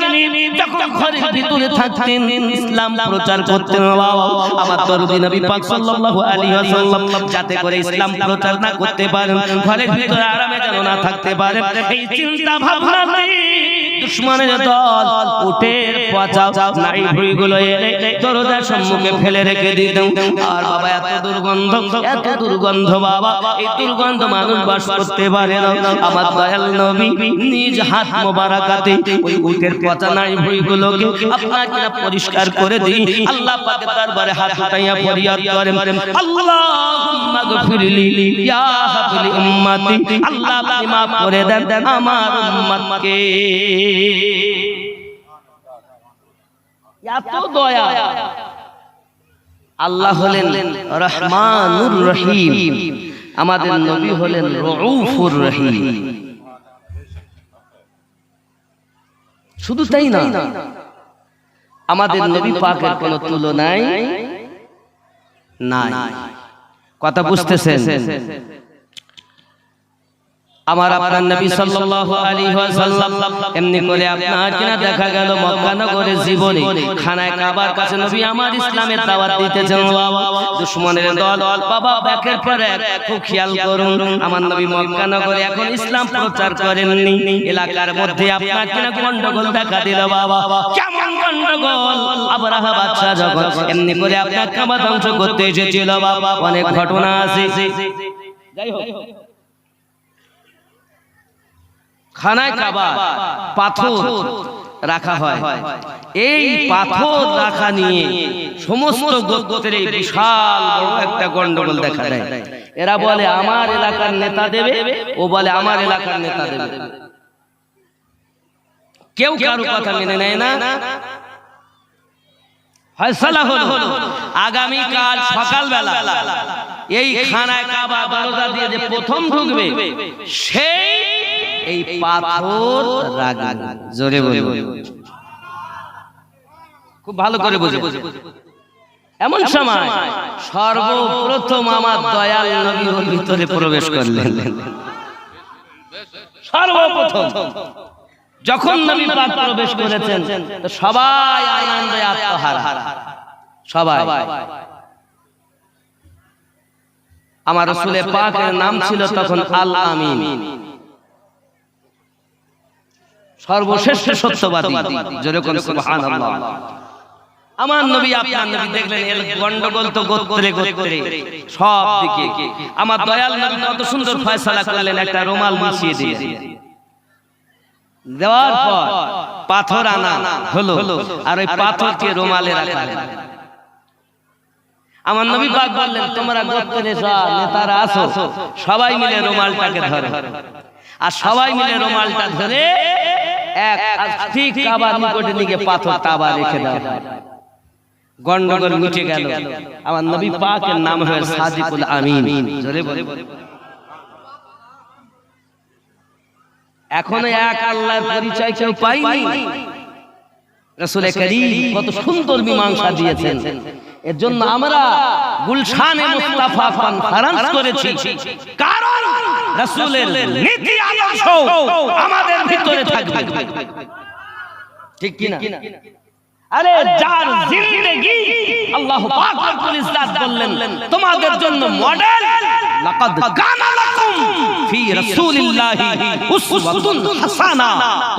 যখন ঘরের ভিতরে থাকতেন ইসলাম প্রচার করতেন বাবা। আমার দরদি নবী পাক সাল্লাল্লাহু আলাইহি ওয়াসাল্লাম যাতে করে ইসলাম প্রচার না করতে পারেন, ঘরের ভিতরে আরামে যেন না থাকতে পারেন, এই চিন্তা ভাবনা দুশমনের দল উটের পচা নাড়ি ভুঁড়িগুলো এনে দরজার সম্মুখে ফেলে রেখে দিত। আর বাবা এত দুর্গন্ধ বাবা, এই দুর্গন্ধ মানুষ বাস করতে পারে না। আমার দয়াল নবী নিজ হাত মোবারকাতে ওই উটের পচা নাড়ি ভুঁড়িগুলোকে আপনাকে পরিষ্কার করে দিই। আল্লাহ পাকের দরবারে হাত উঠাইয়া ফরিয়াদ করেন, আল্লাহুম্মা গফিরলি ইয়া হাবিলি উম্মতি। আল্লাহ আপনি মাফ করে দেন আমার উম্মতকে। এত দয়া। আল্লাহ হলেন রহমানুর রহিম, আমাদের নবী হলেন রউফুর রহিম। শুধু তাই না, আমাদের নবী পাকের কোনো তুলনাই নাই। কথা বুঝতেছেন? আমার আপনার নবী সাল্লাল্লাহু আলাইহি ওয়াসাল্লাম এমনি করে আপনার কিনা দেখা গেল মক্কা নগরে জীবনে খানায় কাবার কাছে নবী আমার ইসলামের দাওয়াত দিতেছেন বাবা। দুশমনের দল বাবা একের পর এক, খুব খেয়াল করুন, আমার নবী মক্কা নগরে এখন ইসলাম প্রচার করেননি। এলাকার মধ্যে আপনার কিনা গন্ডগোল দেখা দিল বাবা। কেমন গন্ডগোল? আবরাহা বাদশা যখন এমনি করে আপনার কাবা ধ্বংস করতে এসেছিল বাবা, অনেক ঘটনা আছে। যাই হোক, খানায় কাবা পাথর রাখা হয়। এই পাথর রাখা নিয়ে সমস্ত গোত্রে বিশাল বড় একটা গন্ডগোল দেখা দেয়। এরা বলে আমার এলাকার নেতা দেবে, ও বলে আমার এলাকার নেতা দেবে। কেউ কারো কথা মেনে নেয় না। ফয়সালা হলো আগামী কাল সকালবেলা এই খানায় কাবা দরজা দিয়ে যে প্রথম ঢুকবে সেই এই পাথর রাখবে। জোরে বলুন, খুব ভালো করে বুঝে। এমন সময় সর্বপ্রথম আমার দয়াল নবী ওর ভিতরে প্রবেশ করলেন। সর্বপ্রথম যখন নবী পাক প্রবেশ করেছেন তো সবাই আনন্দে আত্মহারা। সবাই। আমার রাসূল পাকের নাম ছিল তখন আল আমিন, সর্বশ্রেষ্ঠ সত্যবাদী। যেরকম সুবহানাল্লাহ। আমার নবী আপনার নবী দেখলেন এর গন্ডগোল তো গোত্রে গোত্রে সব দিকে। আমার দয়াল নবী কত সুন্দর ফয়সালা করলেন, একটা রুমাল বিছিয়ে দিলেন। দেওয়ার পর পাথর আনা হলো, আর ওই পাথরকে রুমালে রাখলেন। আমার নবী পাক বললেন তোমরা গোত্রে সব নেতারা আছো, সবাই মিলে রুমালটাকে ধরো। আর সবাই মিলে রুমালটা ধরে এক ঠিক কাবার নিকটে নিয়ে পাথর তাবা রেখে দাও। গন্ডগোল মিটে গেল। আমার নবী পাকের নাম হয় সাদিকুল আমিন। জোরে বলে। এখনো এক আল্লাহর পরিচয় কেউ পায়নি। রাসূল করিম কত সুন্দর মীমাংসা দিয়েছেন। এর জন্য আমরা গুলশানে মুস্তাফা কনফারেন্স করেছি, কারণ রাসূলের নীতি আদর্শ আমাদের ভিতরে থাকবে। ঠিক কি না? আরে যার জিন্দেগি আল্লাহ পাক রব্বুল ইজ্জত বললেন তোমাদের জন্য মডেল, লাকাদ কানা লাকুম ফি রাসূলিল্লাহি উসওয়াতুন হাসানা।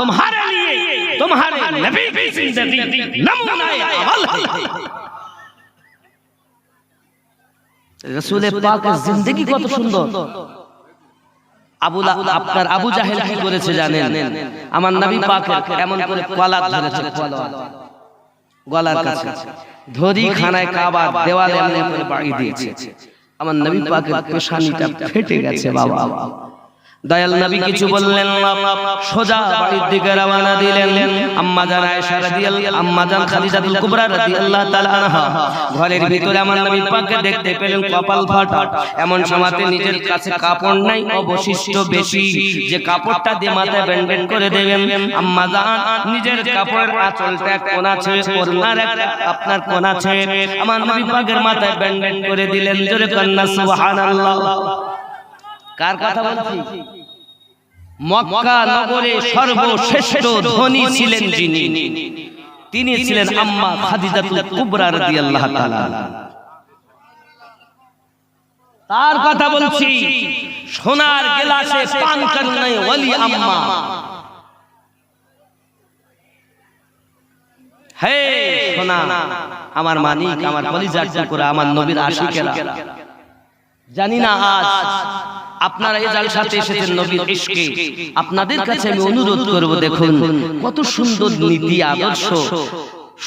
तुम्हारे लिए तुम्हारे नबी की जिंदगी नमूना अमल है। रसूल पाकेর जिंदগি কত সুন্দর। আপনার আবু জাহেল কি করেছে জানেন? আমার নবী পাকের এমন করে কলা ধরেছে, গলার কাছে ধরি খানায় কাবার দেওয়ালে এমন করে বাড়ি দিয়েছে। আমার নবী পাকের পেশানিটা ফেটে গেছে বাবা। দয়াল নবী কিছু বললেন না, সোজা বাড়ির দিকে রওনা দিলেন। আম্মা জান আয়েশা রাদিয়াল্লাহু আম্মা জান খাদিজাতুল কুবরা রাদিয়াল্লাহু তাআলা আনহা ঘরের ভিতরে আমার নবী পাককে দেখতে পেলেন কপাল ফাটা। এমন সময়তে নিজের কাছে কাপড় নাই, অবশিষ্ট বেশি, যে কাপড়টা দিয়ে মাথায় ব্যান্ডেজ করে দেবেন। আম্মা জান নিজের কাপড়ের আঁচলটা কোণা ছেড়ে ওড়নার আপনার কোণা ছেড়ে আমার নবী পাকের মাথায় ব্যান্ডেজ করে দিলেন। জোরে কন্না সুবহানাল্লাহ। কার কথা বলছি? মক্কা নগরে সর্বশ্রেষ্ঠ ধনী ছিলেন যিনি, তিনি ছিলেন আম্মা খাদিজাতুল কুবরা রাদিয়াল্লাহু তাআলা। তার কথা বলছি। সোনার গ্লাসে পান করনে ওয়ালি আম্মা। হে সোনা, আমার মানিক, আমার কলিজার টুকরা, আমার নবীর আশিকেরা, জানি না আজ আপনারা এই জালসাতে এসেছেন নবীর ইশকে। আপনাদের কাছে আমি অনুরোধ করব, দেখুন কত সুন্দর নীতি আদর্শ,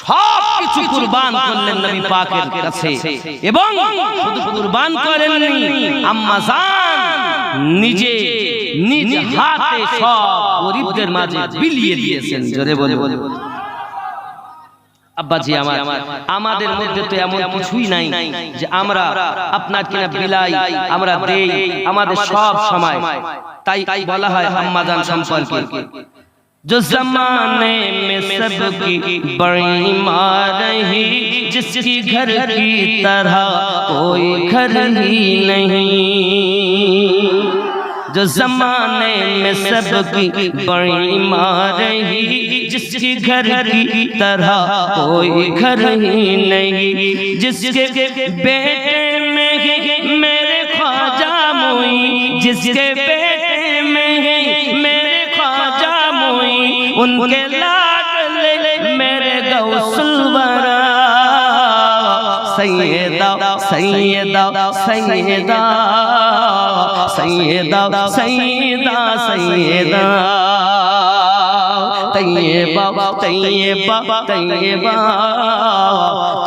সবকিছু কুরবান করলেন নবী পাকের কাছে। এবং শুধু কুরবান করেননি, আম্মা জান নিজে নিজ হাতে সব গরিবদের মাঝে বিলিয়ে দিয়েছেন। জোরে বলে আব্বাজি আমার, আমাদের মধ্যে তো এমন কিছুই নাই যে আমরা আপনার কিনা বিলাই, আমরা দেই আমাদের সব সময়। তাই বলা হয় আম্মা জান সম্পর্কে, जो जमाने में सबकी बड़ी मार रही, जिसकी घर की तरह कोई घर ही नहीं। जो जमाने में सबकी बड़ी मार रही, जिसकी घर की तरह कोई घर ही नहीं। जिसके बेटे में मेरे ख्वाजा मोई, जिसके बेटे में मेरे ख्वाजा मोई, उनके लाडले मेरे गौसुल वरा। सैयदा सैयदा सैयदा सैयदा सैयदा सैयदा तैयबा तैयबा तैयबा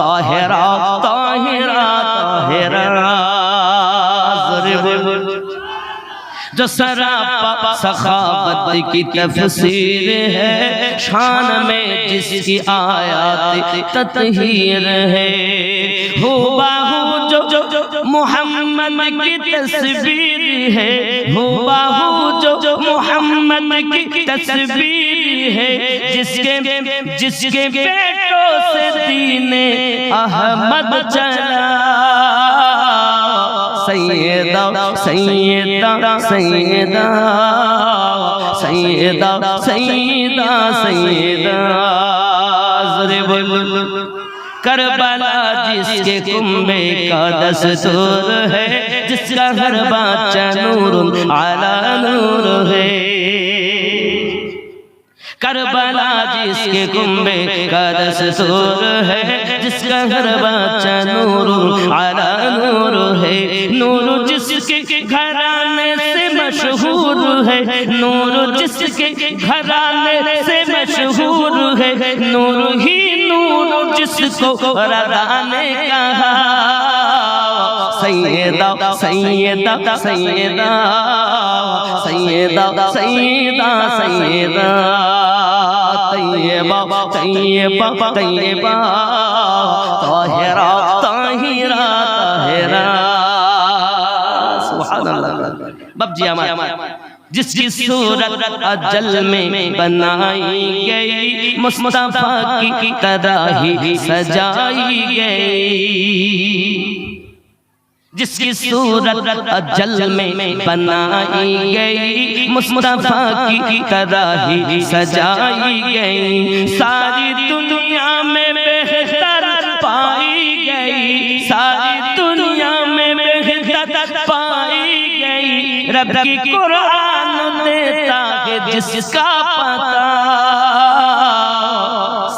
ताहिरा ताहिरा ताहिरा। जो सरापा सखावत की तफसीर है, शान में जिसकी आयात तत्हीर है। हुबाहू जो मोहम्मद की तस्वीर है, हुबाहू जो मोहम्मद की तस्वीर है। जिसके बेटों से दीने अहमद चला। सैयदा सैयदा सैयदा सैयदा सैयदा सैयदा। करबला जिसके कुंबे का दस्तूर है, जिसका हर बच्चा नूर आला नूर है। करबला जिसके कुंबे का दस्तूर है, जिसका हर बच्चा नूर आला नूर है। नूर जिसके घराने से मशहूर है, नूर जिसके घराने से मशहूर है। नूर ही नूर जिसको रदा ने कहा। सैयदा सैयदा सैयदा सैयदा सैयदा सैयदा तैयबा तैयबा तैयबा ताहिरा ताहिरा ताहिरा। सुभानअल्लाह। बाबजी हमारे जिसकी सूरत अजल में बनाई गई, मुस्तफा की तरह ही सजाई गई। जिसकी सूरत अजल में बनाई गई, मुस्तफा की तरह ही सजाई गई। सारी दुनिया में बेहतर पाई गई, सारी दुनिया में बेहतर पाई गई। रब की कुरान देता है जिसका पता।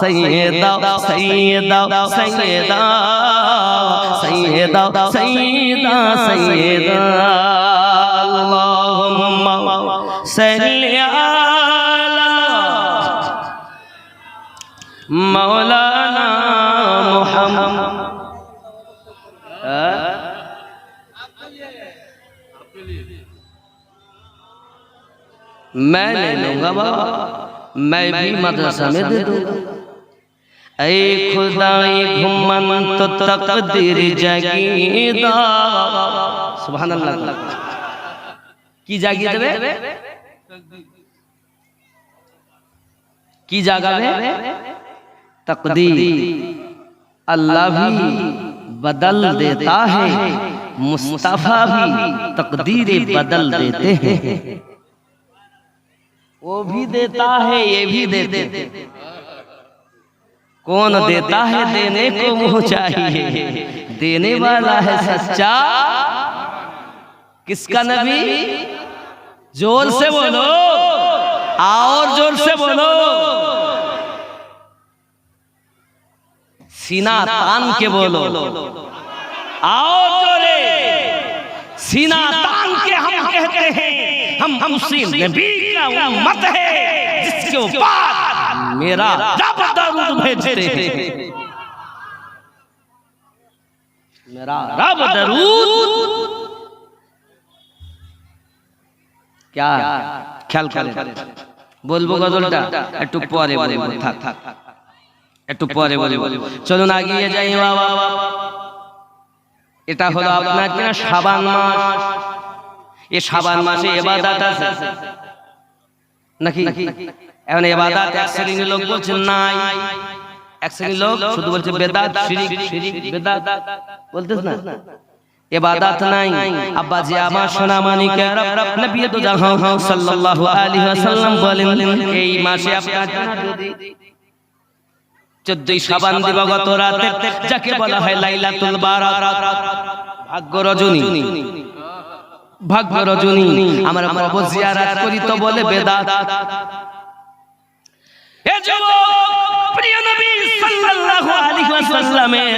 सैयदा सैयदा सैयदा सैयदा सैयदा सैयदा अल्लाहुम्मा सल्ली अला मौलाना मुहम्मद। मैं नहीं लूंगा बाबा, मैं भी मदरसा में दे दूंगा। ऐ खुदाई घुमन तो तकदीर जागीदा। सुभान अल्लाह। की जागी देवे, की जागावे तकदीर। अल्लाह भी बदल देता है, मुस्तफा भी तकदीरें बदल देते हैं। वो भी देता है, ये भी देते हैं। कौन देता है, देने को मुँह चाहिए, देने वाला है सच्चा। किसका नबी? जोर से बोलो, और जोर से बोलो। सीना तान के बोलो, आओ जोरे। सीना तान के हम कहते हैं, हम उसी नबी का उम्मत है जिसके ऊपर मेरा रब दरूद भेजते हैं। मेरा रब दरूद क्या ख्याल करें। বলবো গজলটা একটু পরে বলবো, থাক একটু পরে বলবো। চলুন এগিয়ে যাই বাবা। এটা হলো আপনার কিনা শাবান মাস। এই শাবান মাসে ইবাদত আছে নাকি? এখন ইবাদত এক শ্রেণীর লোক বলছেন নাই, এক শ্রেণীর লোক শুধু বলছে বেদাত শিরিক, শিরিক বেদাত বলতেছ না। ইবাদত নাই। আব্বা জি আমার সোনা মানিকেরা, নবী তো জাহান সাল্লাল্লাহু আলাইহি ওয়াসাল্লাম বলেন এই মাসে আপনার যদি 14 শাবান দিবাগত রাতে যাকে বলা হয় লাইলাতুল বারাত, ভাগ্য রজনী, ভাগ্য রজনী আমরা কবর জিয়ারত করি তো বলে বেদাত। এ যুবক, প্রিয় নবী সাল্লাল্লাহু আলাইহি ওয়াসাল্লামের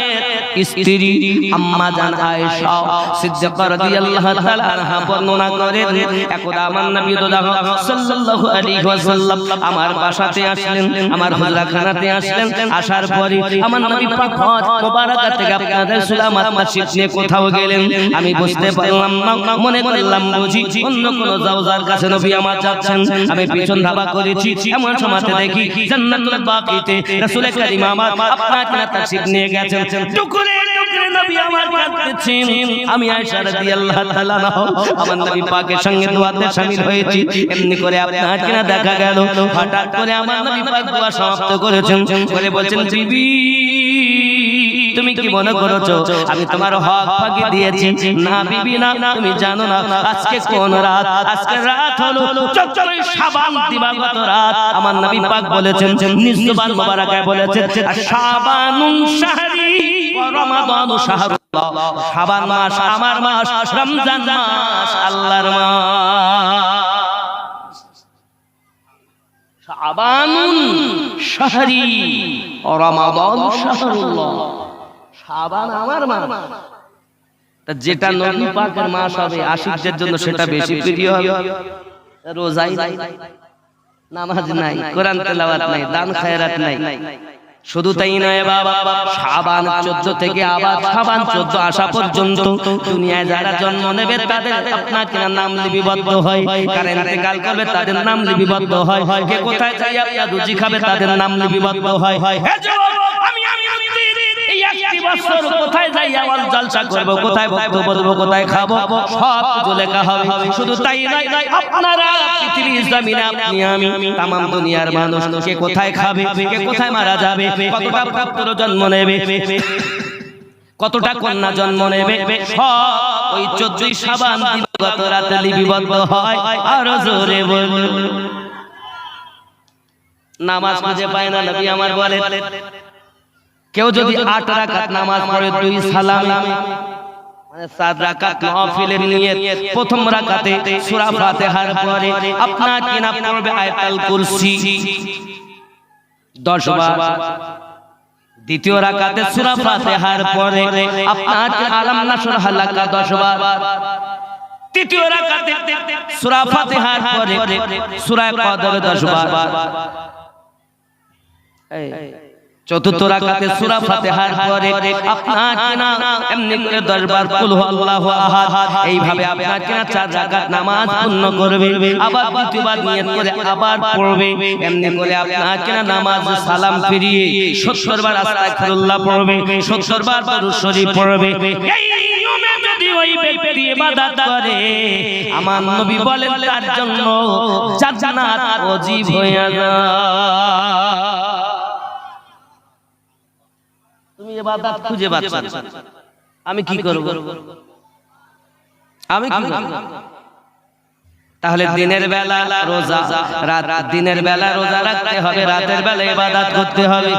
স্ত্রী আম্মা জান আয়েশা সিদ্দিকা রাদিয়াল্লাহু তাআলা আনহা বর্ণনা করেন, একদা আমার নবী সাল্লাল্লাহু আলাইহি ওয়াসাল্লাম আমার বাসাতে আসলেন, আমার হুজরাখানাতে আসলেন। আসার পরে আমার নবী পাক হজ মোবারকা থেকে আপনাদের সুলামাত মসজিদ নিয়ে কোথাও গেলেন। আমি বুঝতে পারলাম না, মনে করলাম বুঝি অন্য কোন জাওজার কাছে নবী আমার যাচ্ছেন। আমি পিছন ধাবা করেছি, এমন সময়তে দেখি জান্নাতুল বাকিতে রাসূল করিম আমার আপনাকে না তাশরীফ নিয়ে গেছেন। টুকরে টুকরে নবী আমার কাঁদতেছেন। আমি আয়েশা রাদিয়াল্লাহু তাআলা আমার নবী পাকের সঙ্গে দোয়াতে শামিল হয়েছি। এমনি করে আপনাকে না দেখা গেল। হঠাৎ করে আমার নবী পাক দোয়া সমাপ্ত করেছেন, করে বলছেন বিবি তুমি কি মনে করেছো আমি তোমার হক ফাঁকি দিয়েছি? না বিবি না, তুমি জানো না আজকে কোন রাত? আজকে রাত হলো 14 শাবান দিবাগত রাত। আমার নবী পাক বলেছেন, নিজ জবান মোবারকায় বলেছেন শাবানুন শাহরি ওয়া রমাদানু শাহরুল্লাহ। শাবান মাস আমার মাস, রমজান মাস আল্লাহর মাস। শাবানুন শাহরি ওয়া রমাদানু শাহরুল্লাহ। শাবান আমার মাস, যেটা নবী পাকের মাস হবে আশিকদের জন্য সেটা বেশি প্রিয় হবে। রোজাই নাই, নামাজ নাই, কোরআন তেলাওয়াত নাই, দান খায়রাত নাই। শুধু তাই নয় বাবা, শাবান 14 থেকে আবার শাবান 14 আসা পর্যন্ত দুনিয়ায় যারা জন্ম নেবে তাদের আপনাকে নাম লিপিবদ্ধ হয়, কারণ ইন্তেকাল করবে তাদের নাম লিপিবদ্ধ হয়, কে কোথায় যাই আপনার রুজি খাবে তাদের নাম লিপিবদ্ধ হয়। একটি বছর কোথায় যাই আওয়াজ জলসা করব, কোথায় বক্তব্য দেব, কোথায় খাবো, সব কিছু লেখা হবে। শুধু তাই নয়, আপনারা পৃথিবীর জমিনে আপনি আমি तमाम দুনিয়ার মানুষ কে কোথায় খাবে, কে কোথায় মারা যাবে, কতটা পুত্র জন্ম নেবে, কতটা কন্যা জন্ম নেবে, সব ওই 14 শাবান দিবাগত রাতে লিপিবদ্ধ হয়। আর জোরে বলুন নামাজ খুঁজে পায় না। নবী আমার বলেন কেউ যদি 8 রাকাত নামাজ পড়ে 2 সালামে, মানে 7 রাকাত নফিলের নিয়ত, প্রথম রাকাতে সূরা ফাতিহার পরে আপনার কি না পড়বে আয়াতুল কুরসি। 10 বার। দ্বিতীয় রাকাতে সূরা ফাতিহার পরে আপনাকে আলাম নাশর হালাকা 10 বার। তৃতীয় রাকাতে সূরা ফাতিহার পরে সূরা কদর 10 বার। চতুর্থ রাকাতে সূরা ফাতিহার পরে আপনাকে না এমনি করে 10 বার কুল হুয়াল্লাহু আহাদ, এইভাবে আপনাকে না 4 রাকাত নামাজ পূর্ণ করবে। আবার দ্বিতীয়বার নিয়ত করে আবার পড়বে, এমনি করে আপনাকে না নামাজ সালাম ফিরিয়ে 70 বার আস্তাগফিরুল্লাহ পড়বে, 70 বার দরুদ শরীফ পড়বে। এই নিয়মে যদি ওই ব্যক্তি ইবাদত করে, আমার নবী বলেন তার জন্য জান্নাত ওয়াজিব হয়ে যায়। তুমি ইবাদত খুঁজে পাচ্ছ না, আমি কি করব? আমি কি করব? তাহলে দিনের বেলা রোজা, দিনের বেলা রোজা রাখতে হবে, রাতের বেলা ইবাদত করতে হবে।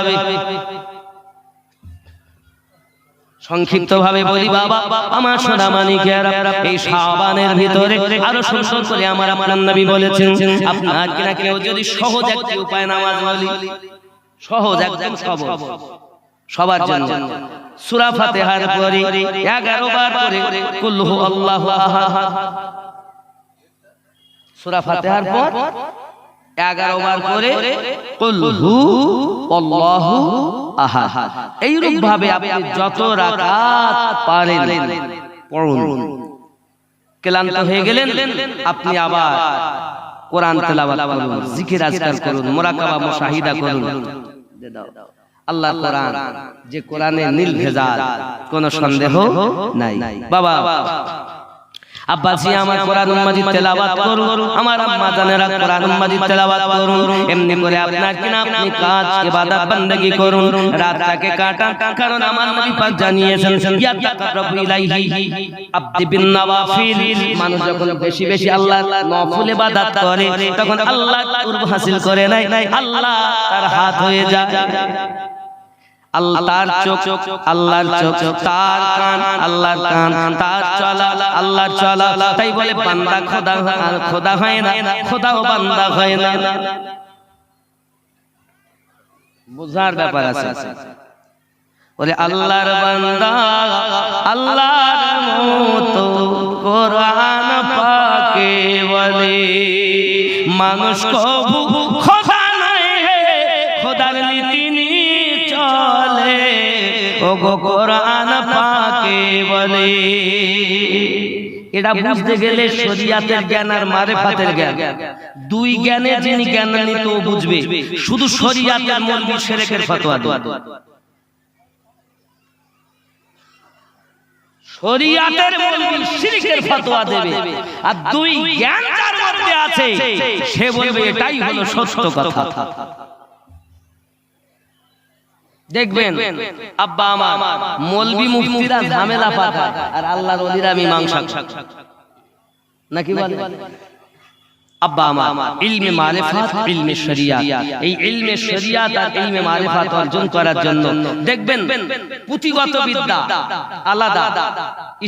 সংক্ষিপ্ত ভাবে বলি বাবা, আমার সোনা মানিকেরা, এই শাবানের ভিতরে আরো সুন্দর করে আমার আপনার নবী বলেছেন, আপনার কিনা কেউ যদি সহজ একটি উপায় নামাজ বলি, সহজ একদম সহজ সবার জন্য, সূরা ফাতিহার পরে 11 বার করে কুল হুয়াল্লাহু আহাদ, সূরা ফাতিহার পর 11 বার করে কুল হুয়াল্লাহু আহাদ। এইরূপ ভাবে আপনি যত রাকাত পারেন পড়ুন। ক্লান্ত হয়ে গেলেন, আপনি আবার কোরআন তেলাওয়াত করুন, জিকির আজকার করুন, মুরাকাবা মুশাহিদা করুন। আল্লাহ কোরআন, যে কোরআনে নীল ভেজাল, কোনো সন্দেহ নাই। বাবা আব্বাজি আমার কোরআন মাজিদ তেলাওয়াত করুন, আমার আম্মা জানেরা কোরআন মাজিদ তেলাওয়াত করুন। এমনি করে আপনার কিনা আপনি কাজ ইবাদত বান্দেগি করুন, রাতটাকে কাটান। কারণ আমার নবী পাক জানিয়েছেন, ইয়া তাকাররাবু ইলাইহি আবদি বিন নওয়াফিল, মানুষ যখন বেশি বেশি আল্লাহর নফল ইবাদত করে, তখন আল্লাহ কুরব হাসিল করে নাই, আল্লাহ তার হাত হয়ে যায়। আল্লাহর চোখ আল্লাহর চোখ, তার কান আল্লাহর কান, তার চলা আল্লাহর চলা। তাই বলে বান্দা খোদা হয় না, খোদাও বান্দা হয় না। বুঝার ব্যাপার আছে। ওরে আল্লাহর বান্দা আল্লাহর মতো কোরআন পাকে বলে, মানুষ কবু খোদা নয়, খোদার নীতি চলে, ওগো কোরআন পাকে বলে। এটা বুঝতে গেলে শরিয়াতের জ্ঞান আর মারিফাতের জ্ঞান, দুই জ্ঞানে যিনি জ্ঞান নিত ও বুঝবে। শুধু শরিয়াতের মৌলবি শিরকের ফতোয়া দেয়, শরিয়াতের মৌলবি শিরকের ফতোয়া দেবে, আর দুই জ্ঞান যার মধ্যে আছে সে বলবে এটাই হলো সত্য কথা। দেখবেন আব্বা আমার মৌলবি মুফতিরা ঝামেলা পাকায়, আর আল্লাহর ওলিরা মীমাংসা, নাকি বলে? আব্বা আমার ইলমে মারিফাত, ইলমে শরিয়াত, এই ইলমে শরিয়াত আর ইলমে মারিফাত অর্জন করার জন্য দেখবেন পুঁথিগত বিদ্যা আলাদা,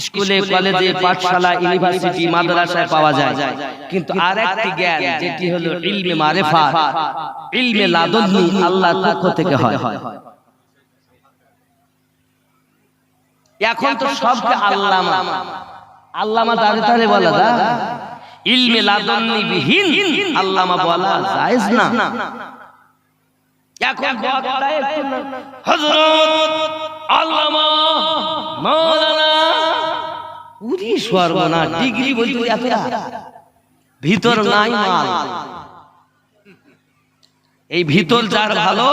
স্কুলে কলেজে পাঠশালা ইউনিভার্সিটি মাদ্রাসায় পাওয়া যায়, কিন্তু আরেকটি জ্ঞান যেটি হলো ইলমে মারিফাত, ইলমে লাদুন্নি, আল্লাহর পক্ষ থেকে হয়। এখন তো সবকে আল্লামা আল্লামা দাঁড়ে দাঁড়ে বলা যায়, ইলমে লাদুন্নি বিহীন আল্লামা বলা জায়েজ না। এখন বক্তায় একটু হযরত আল্লামা মাওলানা উরি সর্বনা ডিগ্রি বলতে এত ভিতর নাই মাল। এই ভিতর যার ভালো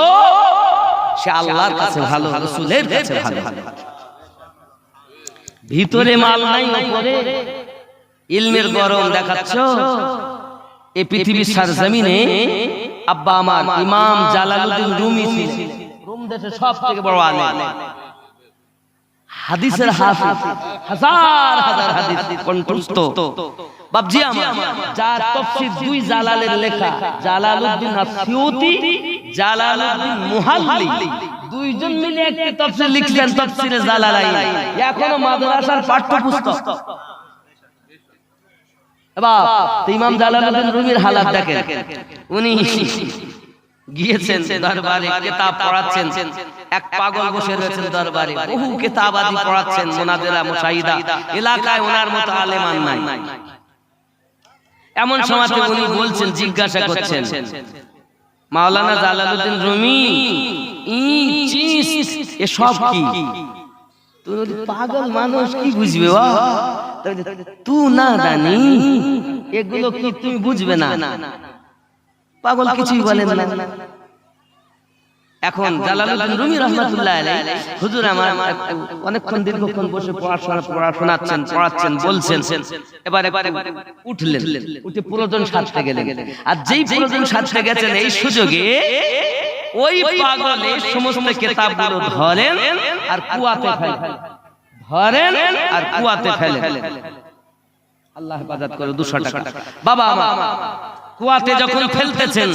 সে আল্লাহর কাছে ভালো, রাসূলের কাছে ভালো। ভিতরে মাল নাই, উপরে ইলমের গরম দেখাচ্ছ। এই পৃথিবীর সরজমিনে আব্বা আমার ইমাম জালালউদ্দিন রুমি ছিলেন, রোম দেশের সবথেকে বড় আলেম, হাদিসের হাফেজ, হাজার হাজার হাদিস কণ্ঠস্থ। বাপজি আমার যার তাফসীর দুই জালালের লেখা, জালালউদ্দিন আসিউতি, জালালউদ্দিন মুহাল্লি, দুইজন মিলে একটি তাফসীর লিখলেন, তাফসীরে জালালাইন, এখনো মাদ্রাসার পাঠ্যপুস্তক। বাপ ইমাম জালালউদ্দিন রুমির হালাত দেখেন, উনি গিয়েছেন দরবারে, কিতাব পড়াচ্ছেন। এক পাগল বসে রয়েছেন দরবারে, বহু কিতাবাদি পড়াচ্ছেন, মুনাদেরা মুশাহিদা, এলাকায় ওনার মতো আলেমান নাই। এমন সময়তে উনি বলছেন, জিজ্ঞাসা করছেন, মাওলানা জালালউদ্দিন রুমি, এসব কি? পাগল মানুষ কি বুঝবে? তু না জানি এগুলো কি তুমি বুঝবে না? পাগল কিছুই বলেন না। এখন জালালউদ্দিন রুমি রাহমাতুল্লাহ আলাইহি হুজুর আমার অনেকক্ষণ দীর্ঘক্ষণ বসে পড়াচ্ছেন বলছেন। এবারে উঠলেন, উঠে প্রয়োজন সাজতে গেলেন। আর যেই প্রয়োজন সাজতে গেছেন, এই সুযোগে ওই পাগলে সমস্ত কিতাবগুলো ধরেন আর কুয়াতে ফেলেন। আল্লাহ হেফাজত করে। 200 টাকা বাবা আমার কুয়াতে যখন ফেলতেছেন,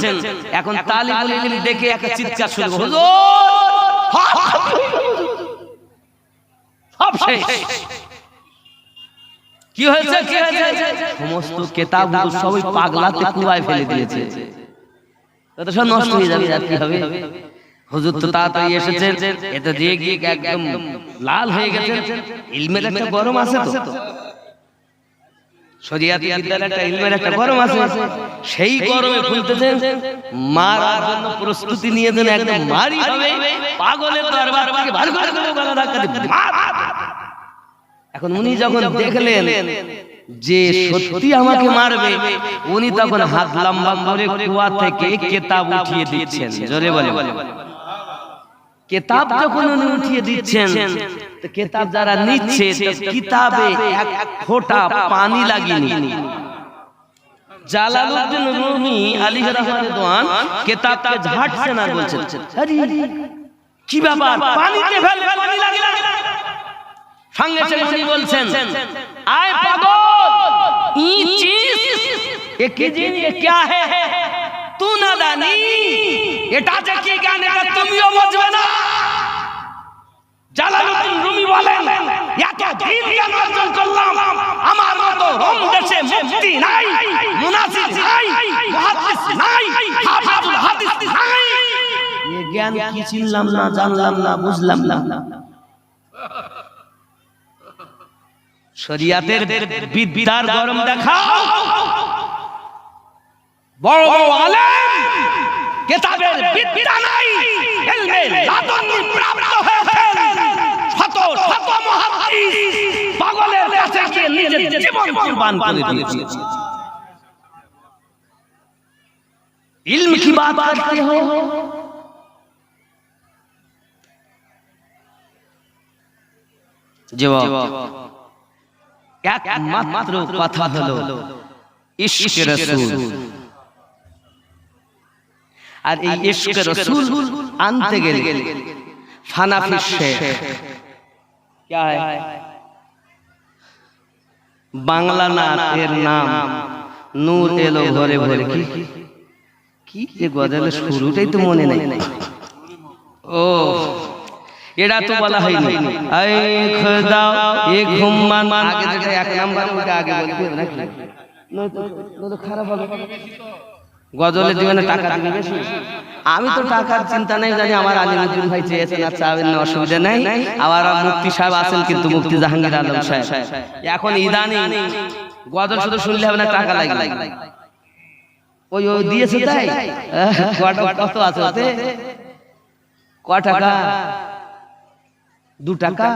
এখন তালিবুল ইলম দেখে একটা চিৎকার শুরু হলো, সব শেষ। কি হয়েছে? সমস্ত কিতাবগুলো সবই পাগলাতে কুয়ায় ফেলে দিয়েছে। তো সব নষ্ট হয়ে যাবে, আর কি হবে? হুজুর তো তাড়াতাড়ি এসেছেন, এটা দিয়ে গিয়ে একদম লাল হয়ে গেছে। ইলমের একটা গরম আছে তো, শরিয়াতি বিদ্যার একটা ইলমের একটা গরম আছে, সেই গরমে ফুলতেছেন, মারার জন্য প্রস্তুতি নিয়েছেন, একদম মারি হবে। পাগলের দরবার থেকে ভালো করে গলা ধাক্কা দিয়ে মার। এখন উনি যখন দেখলেন যে সত্যি আমাকে মারবে, উনি তখন হাত লম্বা করে কুয়া থেকে কিতাব উঠিয়ে দিচ্ছেন। জোরে বলে, কিতাব যখন উনি উঠিয়ে দিচ্ছেন, তো কিতাব যারা নিচ্ছে, কিতাবে এক ফোঁটা পানি লাগেনি। জালালউদ্দিন রুমি আলাইহি রাহমাতুল্লাহ কিতাবকে ঝাড়ছেন আর বলছেন, আরে কি ব্যাপার, পানিতে ফেলে পানি লাগে না? সঙ্গে সঙ্গে উনি বলছেন, আয় পাগল, ये चीज ये चीज ये क्या है, तू ना জানি এটা যে কি জ্ঞান, এটা তুমিও বুঝবে না। জালালউদ্দিন রুমি বলেন, এত দিন জ্ঞান অর্জন করলাম, আমার মতো রোম দেশে মুফতি নাই, মুনাফিক নাই, মুহাদ্দিস নাই, হাফিজুল হাদিস নাই। এই জ্ঞান কি চিনলাম না, জানলাম না, বুঝলাম না। শরিয়াতের বিদ্যার গরম দেখাও, বড় বড় আলেম, কিতাবের বিদ্যা নাই, ইলমে লাদুন্নি প্রাপ্ত হয়েছেন, শত শত মুহাদ্দিস পাগলের কাছে গিয়ে নিজের জীবন কুরবান করে দিয়েছে। इल्म की बात करते हो, जवाब একমাত্র কথা হলো ইশকে রাসূল। আর এই ইশকে রাসূল আনতে গেলে ফানাফি শেখ क्या है, বাংলা নাতের নাম নূর এলো ভরে ভরে। কি এই গজলের শুরুটাই তো মনে নাই। ও এটা তো বলা হয়নি। আয় খোদা এ ঘুমমান, আগে থেকে এক নাম্বার ওটা আগে বলতে হবে নাকি? নয়তো খারাপ হবে। গজলের জীবনে টাকা দিবে বেশি। আমি তো টাকার চিন্তা নাই, জানি আমার আলিমুদ্দিন ভাই চেয়েছেন, আর চাবেন না, অসুবিধা নাই। আবার মুফতি সাহেব আছেন, কিন্তু মুফতি জাহাঙ্গীর আলম সাহেব এখন ইদানিং গজল শুধু শুনলে হবে না, টাকা লাগে। ওই দিয়েছে তাই কত আছে ওতে? ক টাকা? 2 টাকা?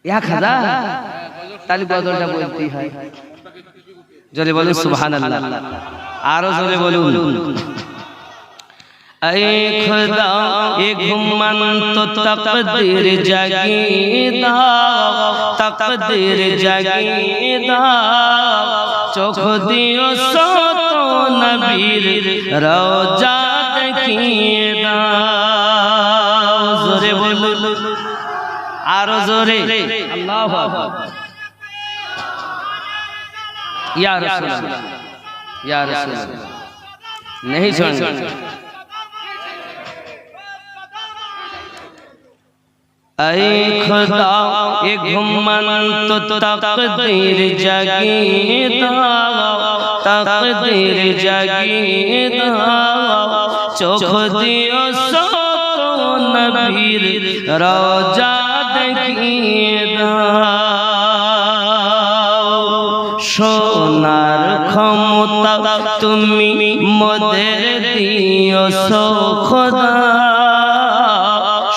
1000? তাহলে গজলটা বলতেই হয়। জোরে বলুন সুবহানাল্লাহ, আরো জোরে বলুন। ऐ खुदा ए घुमन तो तकदीर जगीदा, तकदीर जगीदा, चोख दियो सो तो नबीर रोजा देखीदा। जोरे बोलो, आरो जोरे, अल्लाहु अकबर। या रसूल अल्लाह, या रसूल अल्लाह, नहीं सुन। ऐ खुदा ये घुमंत तकदीर जगी दाओ तकदीर जगी दाओ चोख दियो सो नबीर रोजा देखिए दाओ सोनार क्षमता तुमी मोदेर दियो सो खुदा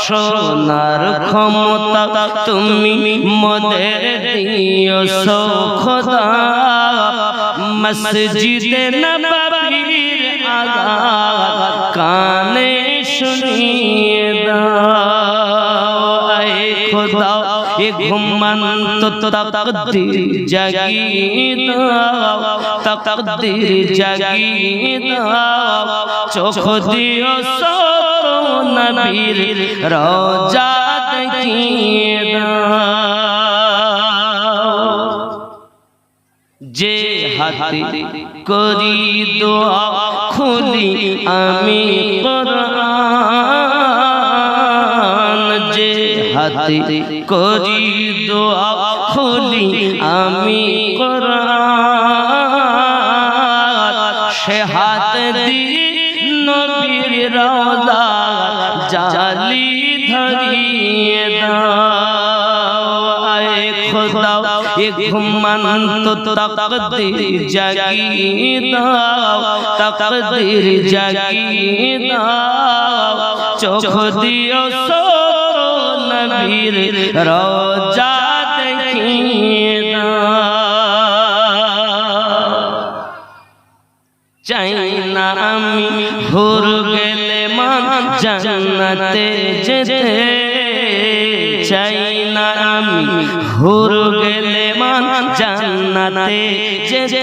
सोनार क्षमता तुमी मोदेर दियो सो खुदा मस्जिदे नबवीर आज़ान काने सुनिए दाओ ऐ खुदा ये घुमंत तकदीर जगी दाओ तकदीर जगी दाओ चोख दियो सो नबीर रोजा देखिए दाओ जे हाथे करी दुआ खुली आमी कुरान जे हाथे करी दुआ खुली आमी कुरान से हाथ दी नबीर रोजा जाली धरिए दाओ ऐ खुदा ये घुमंत तकदीर जगी दाओ तकदीर जगी दाओ चोख दियो सो नबीर रोजा देखिए चाइना आमी हुर गेले मान जन्नते जेते चाइना आमी हुर गेले मान जन्नते जेते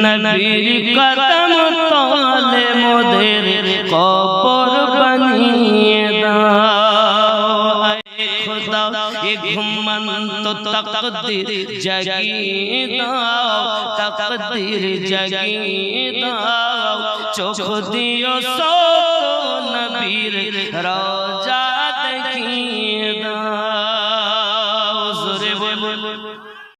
नबीर कदम तले मोदेर कबर बनिए दाओ ऐ खुदा ये घुमंत तकदीर जगी दाओ तकदीर जगी दाओ चोख दियो सो नबीर रोजा